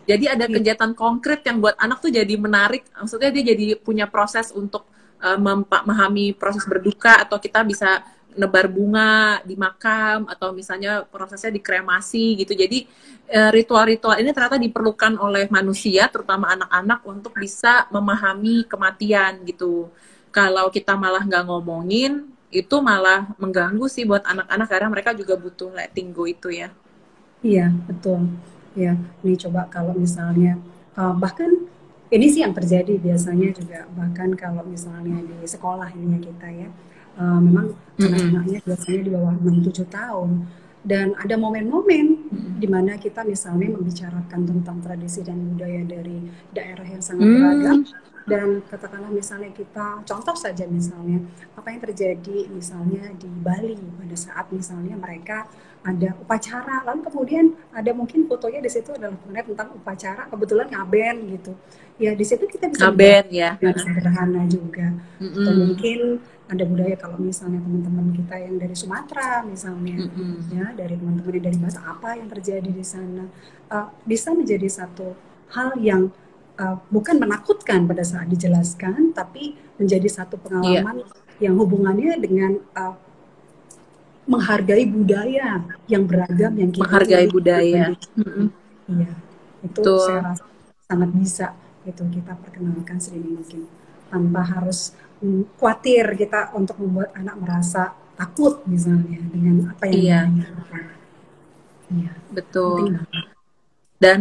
Jadi ada iya, kegiatan konkret yang buat anak tuh jadi menarik. Maksudnya dia jadi punya proses untuk memahami proses berduka, atau kita bisa nebar bunga di makam, atau misalnya prosesnya dikremasi gitu. Jadi ritual-ritual ini ternyata diperlukan oleh manusia, terutama anak-anak, untuk bisa memahami kematian gitu. Kalau kita malah nggak ngomongin, itu malah mengganggu sih buat anak-anak, karena mereka juga butuh letting go itu ya. iya, betul. Ya, ini coba kalau misalnya bahkan ini sih yang terjadi biasanya juga, bahkan kalau misalnya di sekolah ini ya kita ya, memang Mm-mm. anak-anaknya biasanya di bawah 6-7 tahun, dan ada momen-momen di Mm-mm. mana kita misalnya membicarakan tentang tradisi dan budaya dari daerah yang sangat beragam, Hmm. dan katakanlah misalnya kita contoh saja misalnya apa yang terjadi misalnya di Bali pada saat misalnya mereka ada upacara, lalu kemudian ada mungkin fotonya di situ adalah mengenai tentang upacara, kebetulan ngaben gitu. Ya di situ kita bisa Ngaben membawa ya. dengan sederhana juga. Atau Mm-mm. mungkin ada budaya kalau misalnya teman-teman kita yang dari Sumatera misalnya, Mm-mm. ya dari teman-teman yang dari Batak, apa yang terjadi di sana. Bisa menjadi satu hal yang bukan menakutkan pada saat dijelaskan, tapi menjadi satu Iya, pengalaman yang hubungannya dengan menghargai budaya yang beragam yang kita menghargai miliki budaya. dibanding. Mm-mm. Iya, itu saya Betul. rasa sangat bisa itu kita perkenalkan sedini mungkin tanpa harus khawatir kita untuk membuat anak merasa takut misalnya dengan apa yang Iya, dia lakukan. Iya, penting betul. banget. Dan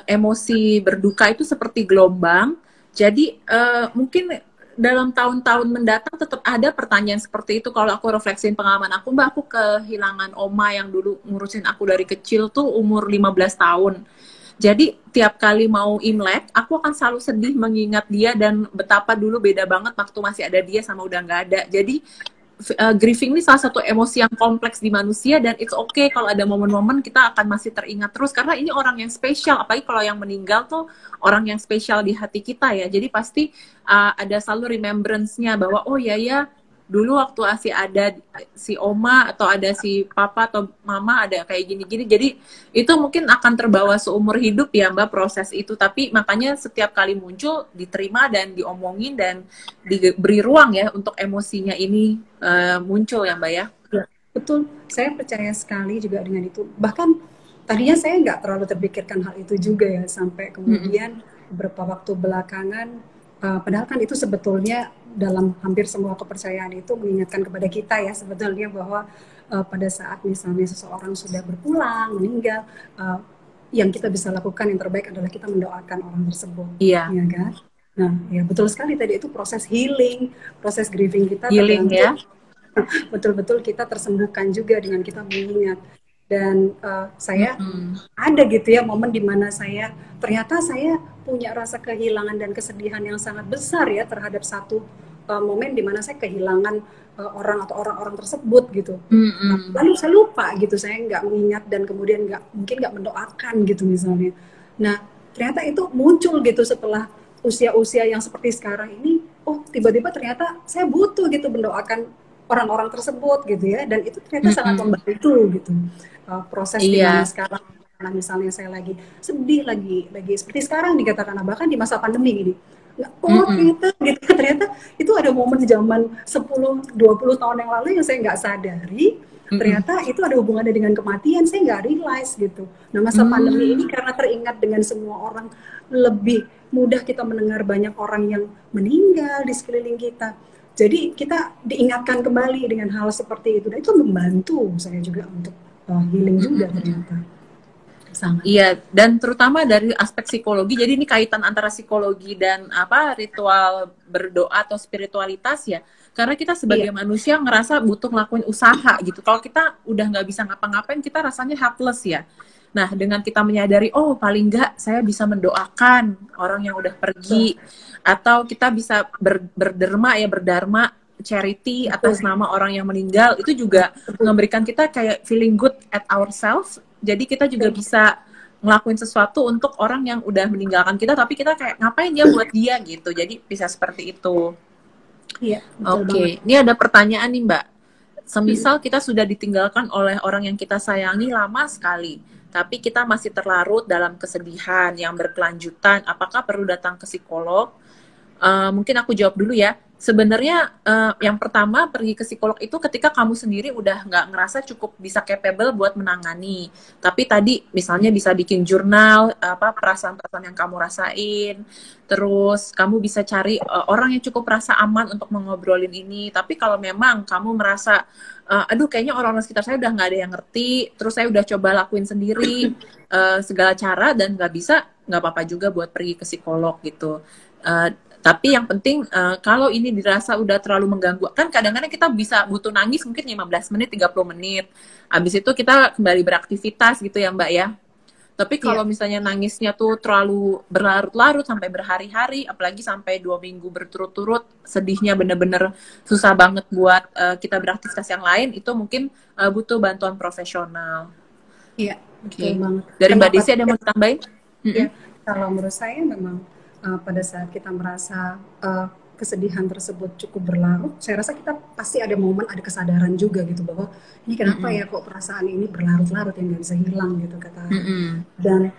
emosi berduka itu seperti gelombang. Jadi mungkin dalam tahun-tahun mendatang tetap ada pertanyaan seperti itu. Kalau aku refleksiin pengalaman aku, Mbak, aku kehilangan oma yang dulu ngurusin aku dari kecil tuh umur 15 tahun. Jadi tiap kali mau Imlek, aku akan selalu sedih mengingat dia, dan betapa dulu beda banget waktu masih ada dia sama udah nggak ada. Jadi grieving ini salah satu emosi yang kompleks di manusia, dan it's okay kalau ada momen-momen kita akan masih teringat terus, karena ini orang yang spesial. Apalagi kalau yang meninggal tuh orang yang spesial di hati kita ya. Jadi pasti ada selalu remembrance-nya bahwa oh ya ya, dulu waktu masih ada si oma atau ada si papa atau mama ada kayak gini-gini. Jadi itu mungkin akan terbawa seumur hidup ya Mbak, proses itu. Tapi makanya setiap kali muncul diterima dan diomongin dan diberi ruang ya untuk emosinya ini muncul ya Mbak ya. Ya, betul. Saya percaya sekali juga dengan itu. Bahkan tadinya saya nggak terlalu terpikirkan hal itu juga ya, sampai Mm-mm. kemudian beberapa waktu belakangan, padahal kan itu sebetulnya dalam hampir semua kepercayaan itu mengingatkan kepada kita ya sebetulnya bahwa pada saat misalnya seseorang sudah berpulang, meninggal, yang kita bisa lakukan yang terbaik adalah kita mendoakan orang tersebut, Iya, ya kan? Nah, ya betul sekali tadi itu proses healing, proses grieving kita healing terbantu ya. betul-betul kita tersembuhkan juga dengan kita mengingat. Dan saya Mm-mm. ada gitu ya momen di mana saya ternyata saya punya rasa kehilangan dan kesedihan yang sangat besar ya terhadap satu momen di mana saya kehilangan orang atau orang-orang tersebut gitu. Mm-mm. Lalu saya lupa gitu, saya nggak mengingat dan kemudian mungkin nggak mendoakan gitu misalnya. Nah ternyata itu muncul gitu setelah usia-usia yang seperti sekarang ini. Oh tiba-tiba ternyata saya butuh gitu mendoakan orang-orang tersebut gitu ya, dan itu ternyata sangat Mm-mm. membantu gitu. Proses di mana Iya. sekarang karena misalnya saya lagi sedih, lagi seperti sekarang dikatakan, bahkan di masa pandemi gini, oh Mm-mm. ternyata gitu, ternyata itu ada momen zaman 10-20 tahun yang lalu yang saya nggak sadari, Mm-mm. ternyata itu ada hubungannya dengan kematian, saya nggak realize gitu. Nah masa pandemi ini Mm. karena teringat dengan semua orang, lebih mudah kita mendengar banyak orang yang meninggal di sekeliling kita, jadi kita diingatkan kembali dengan hal seperti itu, dan itu membantu saya juga untuk healing juga Mm-mm. ternyata sangat. Iya, dan terutama dari aspek psikologi. Jadi ini kaitan antara psikologi dan apa ritual berdoa atau spiritualitas ya. Karena kita Iya, sebagai manusia ngerasa butuh ngelakuin usaha gitu. Kalau kita udah nggak bisa ngapa-ngapain, kita rasanya helpless ya. Nah, dengan kita menyadari, oh paling nggak saya bisa mendoakan orang yang udah betul, pergi, atau kita bisa berderma ya, berdharma charity betul, atas nama orang yang meninggal, itu juga betul, memberikan kita kayak feeling good at ourselves, Jadi kita juga bisa ngelakuin sesuatu untuk orang yang udah meninggalkan kita, tapi kita kayak ngapain ya buat dia gitu. Jadi bisa seperti itu. Iya, betul banget. Oke, ini ada pertanyaan nih Mbak. Semisal kita sudah ditinggalkan oleh orang yang kita sayangi lama sekali, tapi kita masih terlarut dalam kesedihan yang berkelanjutan, apakah perlu datang ke psikolog? Mungkin aku jawab dulu ya. Sebenarnya yang pertama pergi ke psikolog itu ketika kamu sendiri udah nggak ngerasa cukup bisa capable buat menangani. Tapi tadi misalnya bisa bikin jurnal apa perasaan-perasaan yang kamu rasain. Terus kamu bisa cari orang yang cukup rasa aman untuk mengobrolin ini. Tapi kalau memang kamu merasa aduh kayaknya orang-orang sekitar saya udah nggak ada yang ngerti, terus saya udah coba lakuin sendiri segala cara dan nggak bisa, nggak apa-apa juga buat pergi ke psikolog gitu. Tapi yang penting kalau ini dirasa udah terlalu mengganggu, kan kadang-kadang kita bisa butuh nangis mungkin 15 menit, 30 menit. Habis itu kita kembali beraktivitas gitu ya Mbak ya. Tapi kalau misalnya nangisnya tuh terlalu berlarut-larut sampai berhari-hari, apalagi sampai 2 minggu berturut-turut, sedihnya bener-bener susah banget buat kita beraktivitas yang lain, itu mungkin butuh bantuan profesional. Iya, betul banget. Dari Mbak Desi ada mau ditambahin? Ya, kalau menurut saya memang pada saat kita merasa kesedihan tersebut cukup berlarut, saya rasa kita pasti ada momen, ada kesadaran juga gitu bahwa ini kenapa ya kok perasaan ini berlarut-larut yang nggak bisa hilang gitu kata. Dan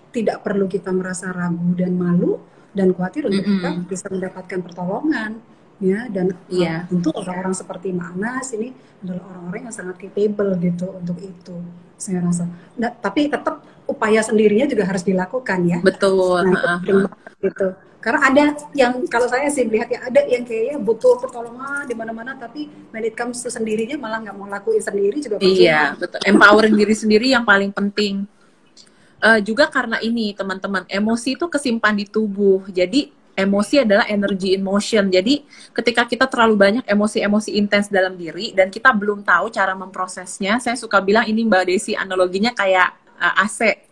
tidak perlu kita merasa ragu dan malu dan khawatir untuk kita bisa mendapatkan pertolongan. Ya, dan tentu orang-orang seperti Mbak Anas ini adalah orang-orang yang sangat capable gitu untuk itu, saya rasa. Nah, tapi tetap upaya sendirinya juga harus dilakukan ya. Betul. Nah, gitu. Karena ada yang kalau saya sih melihat ya ada yang kayaknya butuh pertolongan di mana-mana, tapi when it comes to sendirinya malah nggak mau lakuin sendiri juga. Iya, betul. Empowering diri sendiri yang paling penting. Juga karena ini teman-teman, emosi itu kesimpan di tubuh. Jadi emosi adalah energy in motion. Jadi ketika kita terlalu banyak emosi-emosi intens dalam diri dan kita belum tahu cara memprosesnya, saya suka bilang ini Mbak Desi analoginya kayak AC.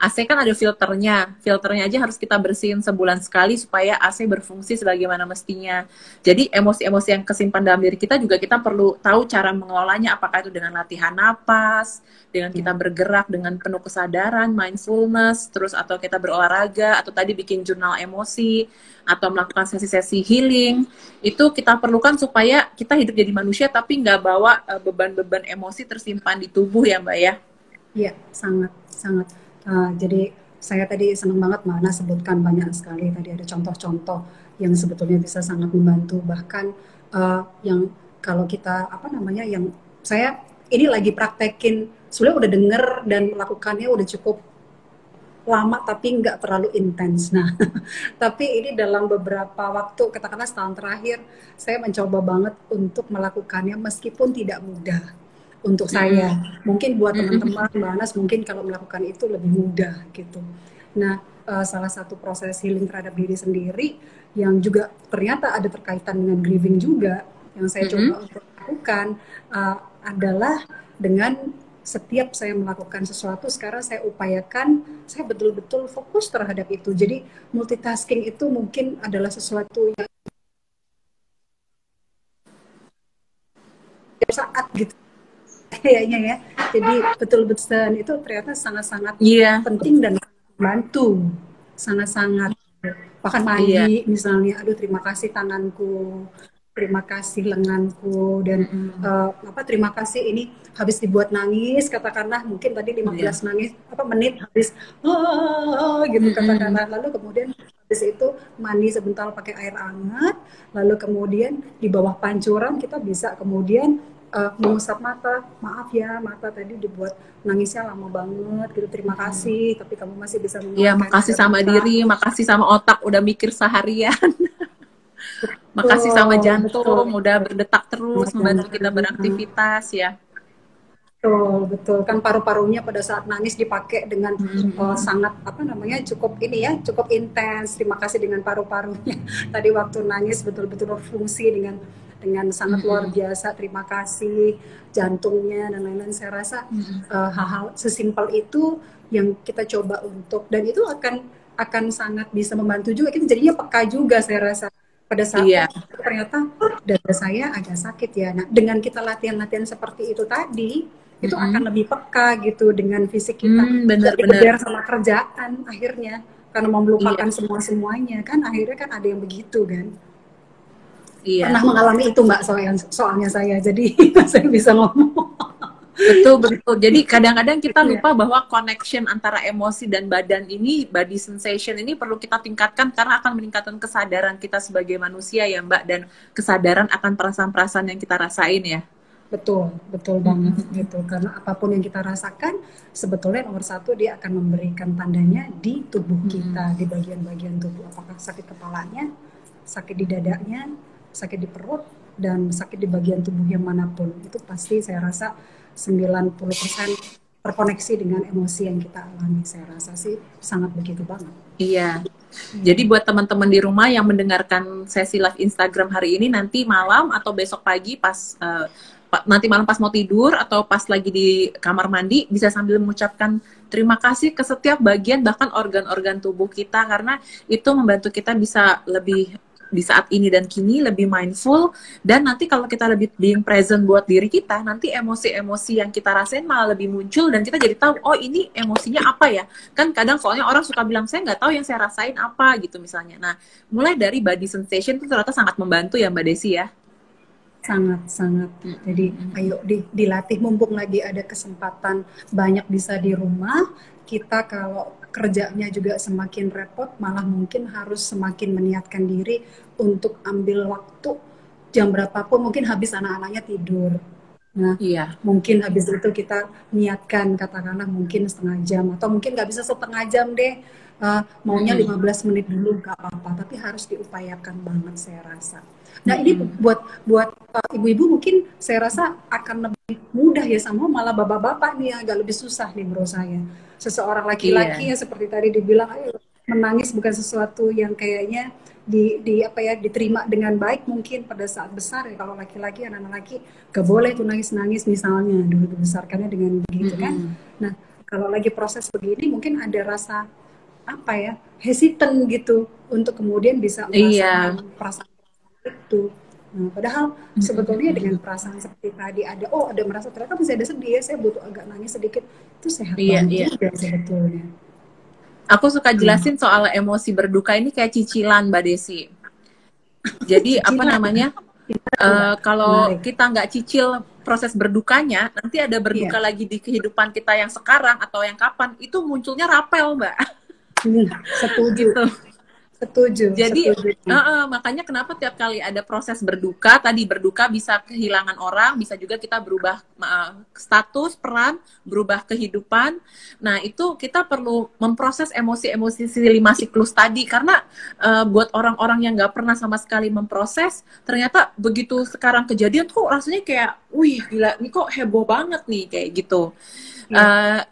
AC kan ada filternya. Filternya aja harus kita bersihin sebulan sekali supaya AC berfungsi sebagaimana mestinya. Jadi emosi-emosi yang kesimpan dalam diri kita juga kita perlu tahu cara mengelolanya, apakah itu dengan latihan napas, dengan kita bergerak dengan penuh kesadaran, mindfulness, terus atau kita berolahraga, atau tadi bikin jurnal emosi, atau melakukan sesi-sesi healing. Itu kita perlukan supaya kita hidup jadi manusia tapi nggak bawa beban-beban emosi tersimpan di tubuh ya Mbak ya? Iya, sangat. Jadi saya tadi senang banget Mbak Ana sebutkan banyak sekali tadi ada contoh-contoh yang sebetulnya bisa sangat membantu, bahkan yang kalau kita yang saya ini lagi praktekin sebenarnya udah denger dan melakukannya udah cukup lama tapi nggak terlalu intens. Nah, tapi ini dalam beberapa waktu, katakanlah setahun terakhir, saya mencoba banget untuk melakukannya meskipun tidak mudah. Untuk saya, mungkin buat teman-teman Mbak Anas mungkin kalau melakukan itu lebih mudah gitu. Nah, salah satu proses healing terhadap diri sendiri yang juga ternyata ada terkaitan dengan grieving juga yang saya coba untuk lakukan adalah dengan setiap saya melakukan sesuatu sekarang saya upayakan saya betul-betul fokus terhadap itu. Jadi multitasking itu mungkin adalah sesuatu yang saat gitu kayaknya ya. Jadi betul-betul itu ternyata sangat-sangat penting dan membantu. Sangat-sangat. Bahkan mandi misalnya, aduh terima kasih tanganku, terima kasih lenganku, dan terima kasih ini habis dibuat nangis, katakanlah mungkin tadi 15 menit habis gitu katakanlah. Lalu kemudian habis itu mandi sebentar pakai air hangat, lalu kemudian di bawah pancuran kita bisa kemudian mengusap mata, maaf ya mata tadi dibuat nangisnya lama banget gitu, terima kasih tapi kamu masih bisa Iya, makasih sama diri, makasih sama otak udah mikir seharian. Makasih sama jantung udah berdetak terus membantu kita beraktivitas ya. Betul kan paru-parunya pada saat nangis dipakai dengan sangat cukup ini ya, cukup intens. Terima kasih dengan paru-parunya tadi waktu nangis betul-betul berfungsi dengan sangat luar biasa. Terima kasih jantungnya dan lain-lain. Saya rasa hal-hal sesimpel itu yang kita coba untuk, dan itu akan sangat bisa membantu juga. Kita jadinya peka juga saya rasa pada saat ternyata dada saya agak sakit ya. Nah, dengan kita latihan-latihan seperti itu tadi, itu akan lebih peka gitu dengan fisik kita, nggak Bener-bener. dikejar sama kerjaan akhirnya karena mau melupakan Iya, semuanya kan, akhirnya kan ada yang begitu kan. Pernah iya. mengalami itu Mbak, soalnya saya, jadi saya bisa ngomong. Betul, betul. Jadi kadang-kadang kita Gitu ya. lupa bahwa connection antara emosi dan badan ini, body sensation ini perlu kita tingkatkan karena akan meningkatkan kesadaran kita sebagai manusia ya Mbak, dan kesadaran akan perasaan-perasaan yang kita rasain ya. Betul, betul banget gitu. Karena apapun yang kita rasakan, sebetulnya nomor satu dia akan memberikan tandanya di tubuh kita, di bagian-bagian tubuh. Apakah sakit kepalanya, sakit di dadanya, sakit di perut, dan sakit di bagian tubuh yang manapun. Itu pasti saya rasa 90% terkoneksi dengan emosi yang kita alami. Saya rasa sih sangat begitu banget. Iya. Jadi buat teman-teman di rumah yang mendengarkan sesi live Instagram hari ini, nanti malam atau besok pagi pas nanti malam pas mau tidur atau pas lagi di kamar mandi, bisa sambil mengucapkan terima kasih ke setiap bagian bahkan organ-organ tubuh kita, karena itu membantu kita bisa lebih di saat ini dan kini lebih mindful, dan nanti kalau kita lebih being present buat diri kita, nanti emosi-emosi yang kita rasain malah lebih muncul dan kita jadi tahu, oh ini emosinya apa ya. Kan kadang soalnya orang suka bilang, saya nggak tahu yang saya rasain apa gitu misalnya. Nah, mulai dari body sensation itu ternyata sangat membantu ya Mbak Desi ya. Sangat-sangat. Jadi ayo dilatih, mumpung lagi ada kesempatan banyak bisa di rumah. Kita kalau kerjanya juga semakin repot, malah mungkin harus semakin meniatkan diri untuk ambil waktu jam berapapun, mungkin habis anak-anaknya tidur. Nah, Iya. mungkin habis itu kita niatkan, katakanlah mungkin setengah jam, atau mungkin nggak bisa setengah jam deh, maunya 15 menit dulu, nggak apa-apa, tapi harus diupayakan banget saya rasa. Nah, ini buat ibu-ibu mungkin saya rasa akan lebih mudah ya, sama malah bapak-bapak nih yang agak lebih susah nih menurut saya. Seseorang laki-laki Iya. ya seperti tadi dibilang, ayo, menangis bukan sesuatu yang kayaknya diterima dengan baik mungkin pada saat besar ya. Kalau laki-laki, anak-anak laki gak boleh tuh nangis-nangis misalnya, dulu dibesarkannya dengan begitu kan. Nah, kalau lagi proses begini mungkin ada rasa apa ya, hesitant gitu untuk kemudian bisa Iya. merasakan perasaan itu. Nah, padahal sebetulnya dengan perasaan seperti tadi ada merasa ternyata masih ada sedih ya, saya butuh agak nangis sedikit, itu sehat Iya, banget iya. juga sebetulnya. Aku suka jelasin soal emosi berduka ini kayak cicilan, Mbak Desi. Jadi apa Cicilan, namanya? Mbak, Kalau menarik. kita nggak cicil proses berdukanya, nanti ada berduka Iya. lagi di kehidupan kita yang sekarang atau yang kapan, itu munculnya rapel, Mbak. Setuju, Gitu. setuju, Jadi setuju. makanya kenapa tiap kali ada proses berduka, tadi berduka bisa kehilangan orang, bisa juga kita berubah status, peran, berubah kehidupan. Nah, itu kita perlu memproses emosi-emosi si 5 siklus tadi, karena buat orang-orang yang nggak pernah sama sekali memproses, ternyata begitu sekarang kejadian tuh rasanya kayak, wih gila, ini kok heboh banget nih, kayak gitu. Iya.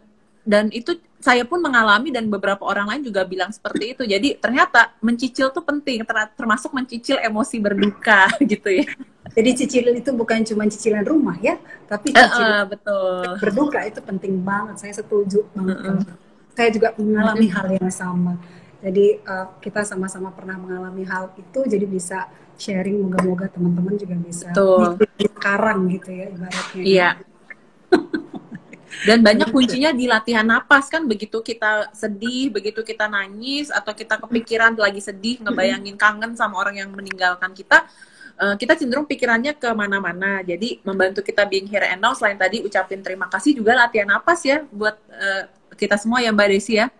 Dan itu saya pun mengalami dan beberapa orang lain juga bilang seperti itu. Jadi ternyata mencicil tuh penting, termasuk mencicil emosi berduka gitu ya. Jadi cicilan itu bukan cuma cicilan rumah ya, tapi cicilan Betul. berduka itu penting banget. Saya setuju banget kalau saya juga mengalami hal yang sama. Jadi kita sama-sama pernah mengalami hal itu, jadi bisa sharing. Moga-moga teman-teman juga bisa Betul. sekarang gitu ya ibaratnya. Iya. Dan banyak kuncinya di latihan napas kan, begitu kita sedih, begitu kita nangis, atau kita kepikiran lagi sedih, ngebayangin kangen sama orang yang meninggalkan kita, kita cenderung pikirannya kemana-mana. Jadi membantu kita being here and now, selain tadi ucapin terima kasih, juga latihan napas ya, buat kita semua ya Mbak Desi ya.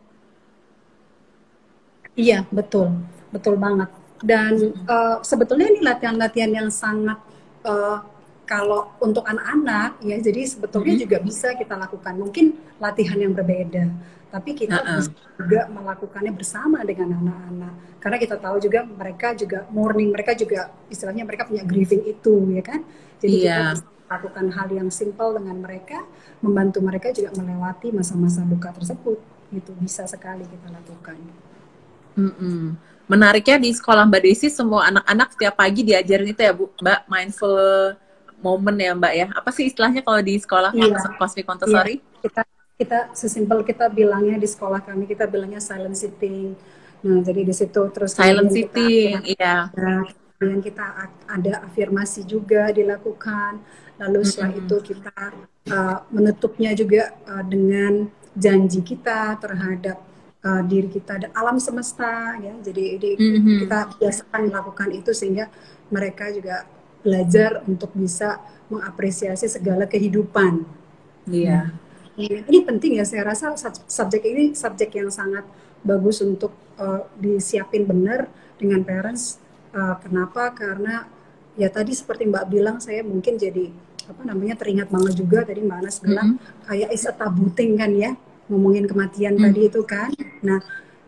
Iya, betul. Betul banget. Dan sebetulnya ini latihan-latihan yang sangat kalau untuk anak-anak ya, jadi sebetulnya juga bisa kita lakukan. Mungkin latihan yang berbeda, tapi kita bisa juga melakukannya bersama dengan anak-anak. Karena kita tahu juga mereka juga mourning, mereka juga istilahnya mereka punya grieving itu ya kan. Jadi kita bisa melakukan hal yang simple dengan mereka, membantu mereka juga melewati masa-masa duka tersebut. Itu bisa sekali kita lakukan. Menariknya di sekolah Mbak Desi semua anak-anak setiap pagi diajarin itu ya Bu, Mbak, mindful moment ya Mbak ya. Apa sih istilahnya kalau di sekolah Cosmic Montessori? Iya. Kita sesimpel kita bilangnya di sekolah kami, kita bilangnya silent sitting. Nah, jadi di situ terus silent sitting, iya. Kemudian kita ada afirmasi juga dilakukan. lalu setelah itu kita menutupnya juga dengan janji kita terhadap diri kita dan alam semesta ya. Jadi kita biasakan melakukan itu sehingga mereka juga belajar untuk bisa mengapresiasi segala kehidupan. Iya. Ini penting ya, saya rasa subjek ini subjek yang sangat bagus untuk disiapin benar dengan parents. Kenapa? Karena ya tadi seperti Mbak bilang, saya mungkin jadi teringat banget juga tadi Mbak Anas bilang kayak is a tabu thing kan ya, ngomongin kematian tadi itu kan. Nah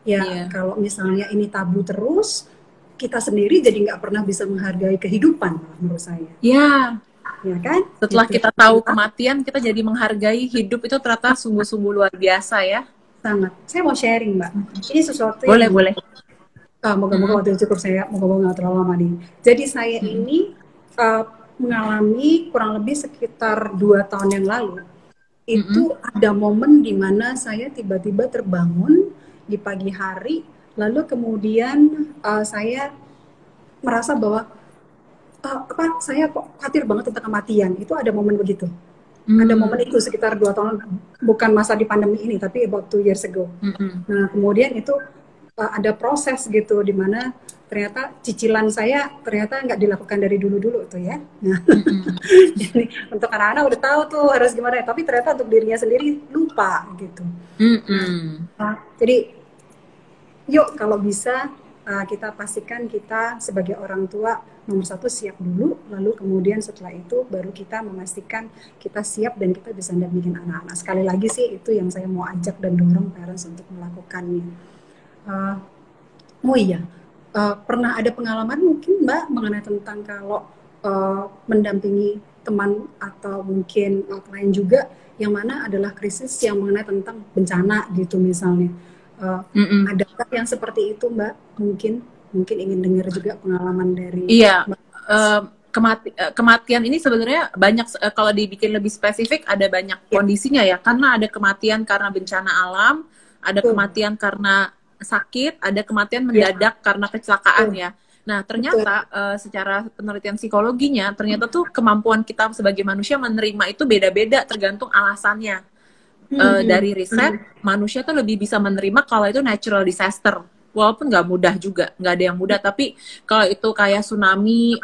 ya kalau misalnya ini tabu terus, kita sendiri jadi nggak pernah bisa menghargai kehidupan menurut saya. Ya. Ya kan? Setelah kita tahu kematian, kita jadi menghargai hidup itu ternyata sungguh-sungguh luar biasa ya. Sangat. Saya mau sharing Mbak. Ini sesuatu boleh. Moga-moga waktu cukup, saya moga-moga nggak terlalu lama nih. Jadi saya ini mengalami kurang lebih sekitar 2 tahun yang lalu. Itu ada momen di mana saya tiba-tiba terbangun di pagi hari, lalu kemudian saya merasa bahwa saya kok khawatir banget tentang kematian. Itu ada momen begitu. Ada momen itu sekitar 2 tahun, bukan masa di pandemi ini, tapi about 2 years ago. Nah, kemudian itu ada proses gitu, di mana ternyata cicilan saya ternyata nggak dilakukan dari dulu-dulu tuh ya. Nah, jadi untuk anak-anak udah tahu tuh harus gimana, tapi ternyata untuk dirinya sendiri lupa gitu. Jadi, yuk kalau bisa kita pastikan kita sebagai orang tua nomor 1 siap dulu, lalu kemudian setelah itu baru kita memastikan kita siap dan kita bisa dampingin anak-anak. Sekali lagi sih itu yang saya mau ajak dan dorong parents untuk melakukannya. Pernah ada pengalaman mungkin Mbak mengenai tentang kalau mendampingi teman atau mungkin klien juga yang mana adalah krisis yang mengenai tentang bencana gitu misalnya. Adakah yang seperti itu Mbak? Mungkin ingin dengar juga pengalaman dari Mbak. Kematian ini sebenarnya banyak, kalau dibikin lebih spesifik ada banyak kondisinya ya, karena ada kematian karena bencana alam, ada kematian karena sakit, ada kematian mendadak karena kecelakaan ya. Nah ternyata secara penelitian psikologinya ternyata tuh kemampuan kita sebagai manusia menerima itu beda-beda tergantung alasannya. Dari riset, manusia tuh lebih bisa menerima kalau itu natural disaster. Walaupun nggak mudah juga, nggak ada yang mudah. Tapi kalau itu kayak tsunami,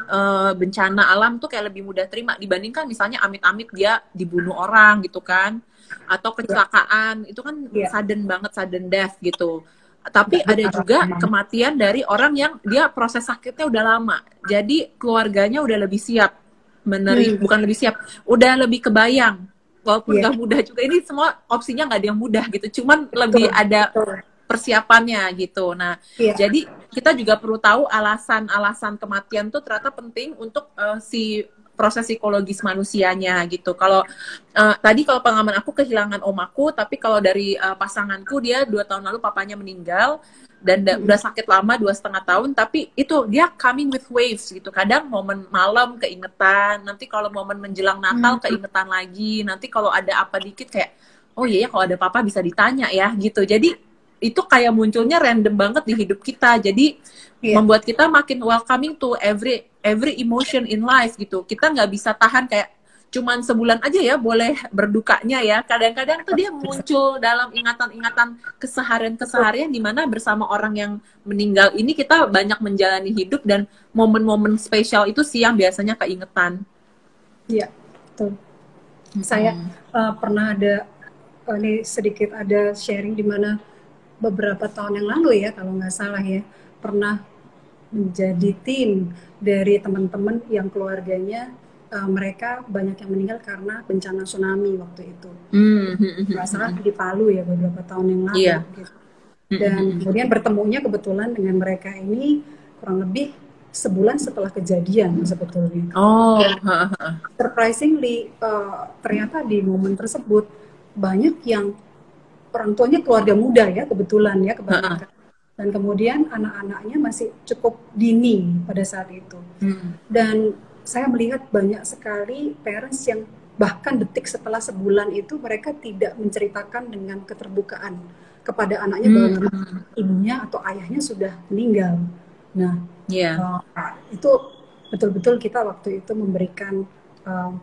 bencana alam tuh kayak lebih mudah terima dibandingkan misalnya amit-amit dia dibunuh orang gitu kan. Atau kecelakaan, itu kan sudden banget, sudden death gitu. Tapi ada juga kematian dari orang yang dia proses sakitnya udah lama. Jadi keluarganya udah lebih siap menerima, bukan lebih siap, udah lebih kebayang. Walaupun nggak mudah juga, ini semua opsinya nggak ada yang mudah gitu, cuman lebih ada persiapannya gitu. Nah, jadi kita juga perlu tahu alasan kematian tuh ternyata penting untuk si proses psikologis manusianya gitu. Kalau tadi kalau pengalaman aku kehilangan om aku, tapi kalau dari pasanganku dia 2 tahun lalu papanya meninggal dan udah sakit lama 2,5 tahun, tapi itu dia coming with waves gitu. Kadang momen malam keingetan, nanti kalau momen menjelang Natal keingetan lagi, nanti kalau ada apa dikit kayak oh iya ya kalau ada papa bisa ditanya ya gitu. Jadi itu kayak munculnya random banget di hidup kita. Jadi membuat kita makin welcoming to every emotion in life gitu. Kita nggak bisa tahan kayak cuman sebulan aja ya boleh berdukanya ya. Kadang-kadang tuh dia muncul dalam ingatan-ingatan keseharian di mana bersama orang yang meninggal ini kita banyak menjalani hidup, dan momen-momen spesial itu sih yang biasanya keingetan. Iya, betul. Saya pernah ada ini sedikit ada sharing di mana beberapa tahun yang lalu ya kalau nggak salah ya, pernah menjadi tim dari teman-teman yang keluarganya mereka banyak yang meninggal karena bencana tsunami waktu itu. Nggak salah di Palu ya beberapa tahun yang lalu. Gitu. Dan kemudian bertemunya kebetulan dengan mereka ini kurang lebih sebulan setelah kejadian sebetulnya. Surprisingly ternyata di momen tersebut banyak yang orang tuanya keluarga muda ya kebetulan ya kebanyakan. Dan kemudian anak-anaknya masih cukup dini pada saat itu. Dan saya melihat banyak sekali parents yang bahkan detik setelah sebulan itu mereka tidak menceritakan dengan keterbukaan kepada anaknya bahwa ibunya atau ayahnya sudah meninggal. Nah, itu betul-betul kita waktu itu memberikan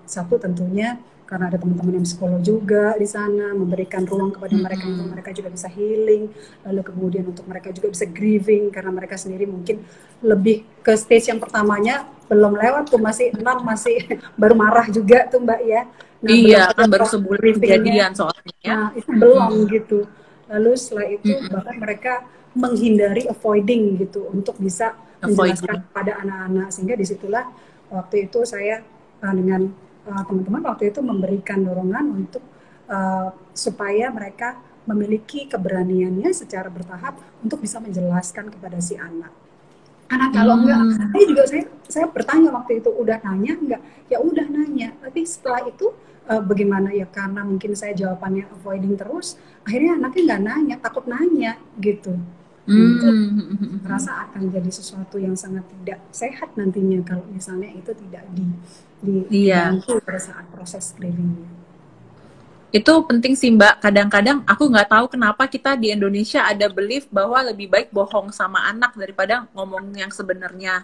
satu tentunya karena ada teman-teman yang psikolog juga di sana, memberikan ruang kepada mereka untuk mereka juga bisa healing, lalu kemudian untuk mereka juga bisa grieving karena mereka sendiri mungkin lebih ke stage yang pertamanya belum lewat tuh, masih 6, masih baru marah juga tuh Mbak ya. Nah, Iya, belum kan ada baru proses sebulan grievingnya. kejadian soalnya ya. Nah, itu belum gitu. Lalu setelah itu bahkan mereka menghindari avoiding gitu untuk bisa menjelaskan kepada anak-anak, sehingga disitulah waktu itu saya dengan teman-teman waktu itu memberikan dorongan untuk supaya mereka memiliki keberaniannya secara bertahap untuk bisa menjelaskan kepada si anak. Karena kalau enggak, saya bertanya waktu itu, udah nanya enggak? Ya udah nanya, tapi setelah itu bagaimana ya, karena mungkin saya jawabannya avoiding terus, akhirnya anaknya nggak nanya, takut nanya gitu. Itu merasa akan jadi sesuatu yang sangat tidak sehat nantinya kalau misalnya itu tidak dibantu pada saat proses grievingnya. Itu penting sih Mbak. Kadang-kadang aku nggak tahu kenapa kita di Indonesia ada belief bahwa lebih baik bohong sama anak daripada ngomong yang sebenarnya.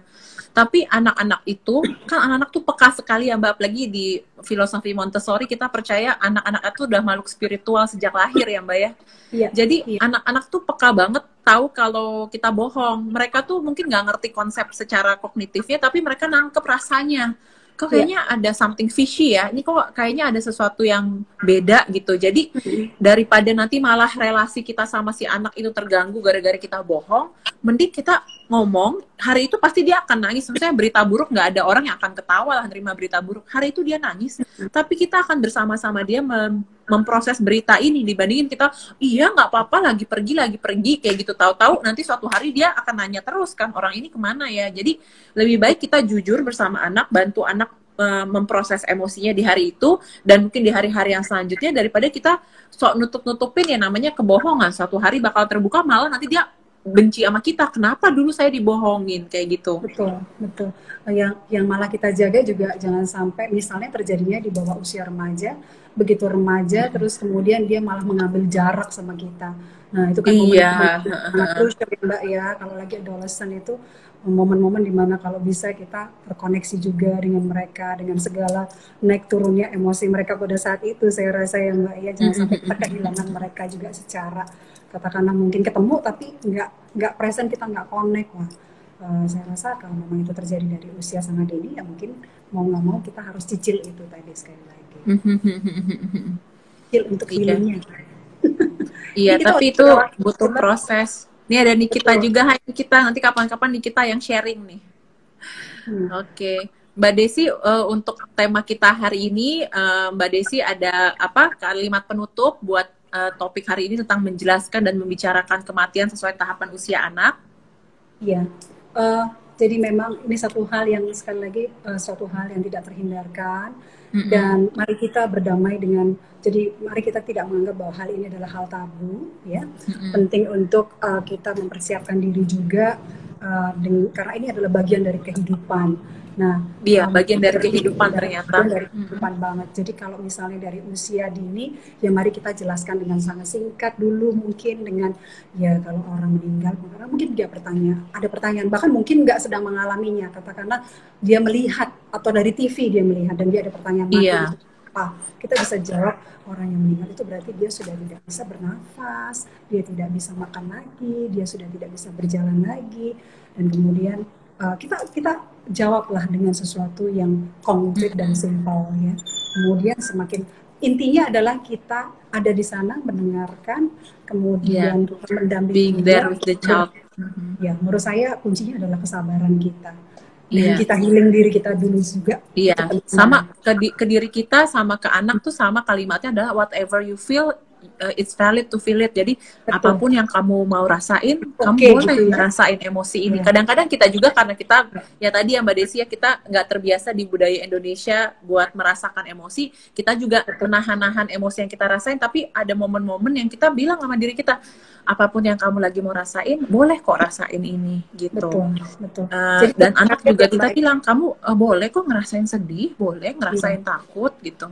Tapi anak-anak itu, kan anak-anak tuh peka sekali ya Mbak. Apalagi di filosofi Montessori kita percaya anak-anak itu udah makhluk spiritual sejak lahir ya Mbak ya. Iya, jadi anak-anak tuh peka banget tahu kalau kita bohong. Mereka tuh mungkin nggak ngerti konsep secara kognitifnya, tapi mereka nangkep rasanya. Kok kayaknya ada something fishy ya, ini kok kayaknya ada sesuatu yang beda gitu. Jadi daripada nanti malah relasi kita sama si anak itu terganggu gara-gara kita bohong, mending kita ngomong. Hari itu pasti dia akan nangis. Misalnya berita buruk, nggak ada orang yang akan ketawa lah nerima berita buruk. Hari itu dia nangis, tapi kita akan bersama-sama dia memproses berita ini, dibandingin kita iya nggak apa-apa lagi pergi kayak gitu, tahu-tahu nanti suatu hari dia akan nanya terus kan, orang ini kemana ya. Jadi lebih baik kita jujur bersama anak, bantu anak memproses emosinya di hari itu dan mungkin di hari-hari yang selanjutnya, daripada kita sok nutup-nutupin ya, namanya kebohongan suatu hari bakal terbuka, malah nanti dia benci sama kita, kenapa dulu saya dibohongin kayak gitu. Betul. Yang malah kita jaga juga jangan sampai misalnya terjadinya di bawah usia remaja, begitu remaja terus kemudian dia malah mengambil jarak sama kita. Nah itu kan momen krusial Mbak ya, kalau lagi adolescent itu momen-momen dimana kalau bisa kita terkoneksi juga dengan mereka, dengan segala naik turunnya emosi mereka pada saat itu. Saya rasa ya Mbak ya, jangan sampai kita kehilangan mereka juga secara katakanlah mungkin ketemu tapi nggak present, kita nggak connect. Wah, saya rasa kalau memang itu terjadi dari usia sangat dini, ya mungkin mau nggak mau kita harus cicil itu tadi sekali lagi. Cicil untuk healingnya. Iya, tapi itu butuh proses. Ini ada Nikita juga, hai Nikita, nanti kapan-kapan Nikita yang sharing nih. Oke. Mbak Desi, untuk tema kita hari ini, Mbak Desi ada apa kalimat penutup buat topik hari ini tentang menjelaskan dan membicarakan kematian sesuai tahapan usia anak? Iya, jadi memang ini satu hal yang sekali lagi suatu hal yang tidak terhindarkan, dan mari kita berdamai dengan, jadi mari kita tidak menganggap bahwa hal ini adalah hal tabu ya. Penting untuk kita mempersiapkan diri juga karena ini adalah bagian dari kehidupan. Nah, iya, bagian dari kehidupan ternyata. Bagian dari kehidupan banget. Jadi kalau misalnya dari usia dini, ya mari kita jelaskan dengan sangat singkat dulu, mungkin dengan ya kalau orang meninggal, mungkin dia ada pertanyaan, bahkan mungkin nggak sedang mengalaminya, katakanlah dia melihat atau dari TV dia melihat dan dia ada pertanyaan apa, kita bisa jawab, orang yang meninggal itu berarti dia sudah tidak bisa bernafas, dia tidak bisa makan lagi, dia sudah tidak bisa berjalan lagi, dan kemudian kita jawablah dengan sesuatu yang konkret dan simpel ya. Kemudian semakin intinya adalah kita ada di sana mendengarkan, kemudian mendampingi there with the child. Ya, menurut saya kuncinya adalah kesabaran kita. Dan kita healing diri kita dulu juga. Iya, sama ke diri kita, sama ke anak tuh sama kalimatnya adalah whatever you feel, it's valid to feel it. Jadi apapun yang kamu mau rasain, kamu boleh gitu rasain emosi ini. Kadang-kadang kita juga karena kita ya tadi yang Mbak Desi ya, kita nggak terbiasa di budaya Indonesia buat merasakan emosi. Kita juga menahan-nahan emosi yang kita rasain. Tapi ada momen-momen yang kita bilang sama diri kita, apapun yang kamu lagi mau rasain, boleh kok rasain ini gitu. Betul. Dan anak juga kita bilang, kamu boleh kok ngerasain sedih, boleh ngerasain takut gitu.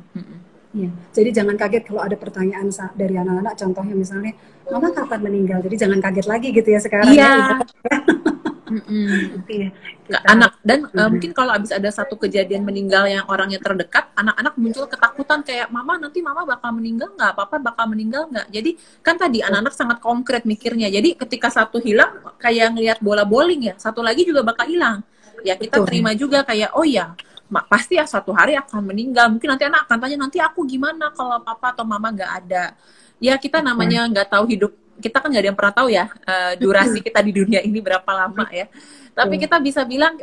Ya, jadi jangan kaget kalau ada pertanyaan dari anak-anak, contohnya misalnya, Mama kapan meninggal? Jadi jangan kaget lagi gitu ya sekarang. Iya. Mm-mm. Iya, kita Anak dan mungkin kalau habis ada satu kejadian meninggal yang orangnya terdekat, anak-anak muncul ketakutan kayak mama nanti mama bakal meninggal nggak, papa bakal meninggal nggak. Jadi kan tadi anak-anak sangat konkret mikirnya. Jadi ketika satu hilang kayak ngelihat bola bowling ya, satu lagi juga bakal hilang. Ya kita betul. terima juga kayak oh ya pasti ya suatu hari akan meninggal. Mungkin nanti anak akan tanya nanti aku gimana kalau papa atau mama nggak ada. Ya kita namanya nggak tahu hidup kita kan nggak ada yang pernah tahu ya durasi kita di dunia ini berapa lama ya. Tapi kita bisa bilang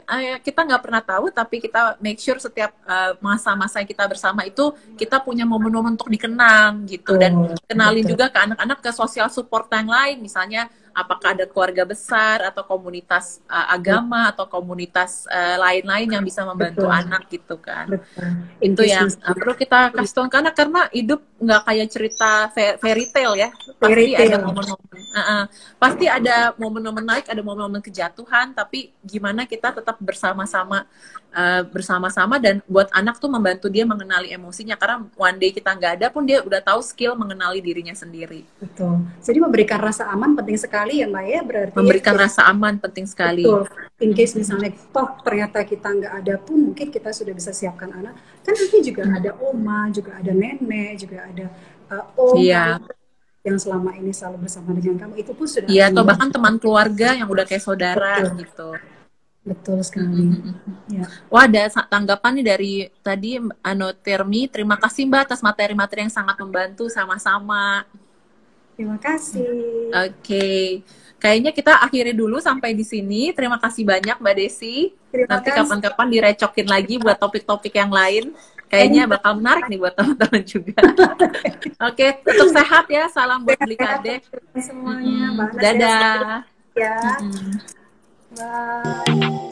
kita nggak pernah tahu, tapi kita make sure setiap masa-masa yang kita bersama itu kita punya momen-momen untuk dikenang gitu dan kenalin juga ke anak-anak ke sosial support yang lain, misalnya apakah ada keluarga besar atau komunitas agama atau komunitas lain-lain yang bisa membantu anak gitu kan. Itu yang perlu kita kasih tahu ke anak karena hidup nggak kayak cerita fairy tale ya, pasti ada momen-momen pasti ada momen-momen naik, ada momen-momen kejatuhan, tapi gimana kita tetap bersama-sama dan buat anak tuh membantu dia mengenali emosinya karena one day kita nggak ada pun dia udah tahu skill mengenali dirinya sendiri. Betul. Jadi memberikan rasa aman penting sekali ya Mbak ya, berarti memberikan rasa aman penting sekali. Betul. In case misalnya toh ternyata kita nggak ada pun mungkin kita sudah bisa siapkan anak. Kan nanti juga ada oma, juga ada nenek, juga ada om yang selama ini selalu bersama dengan kamu, itu pun sudah atau bahkan teman keluarga yang udah kayak saudara gitu. Betul sekali. Ya. Wah, ada tanggapan nih dari tadi Anotermi. Terima kasih Mbak atas materi-materi yang sangat membantu sama-sama. Terima kasih. Oke. Kayaknya kita akhiri dulu sampai di sini. Terima kasih banyak Mbak Desi. Nanti kapan-kapan direcokin lagi buat topik-topik yang lain. Kayaknya bakal menarik nih buat teman-teman juga. Oke, tetap sehat ya. Salam buat Blikade semuanya. Dadah. Ya. Bye.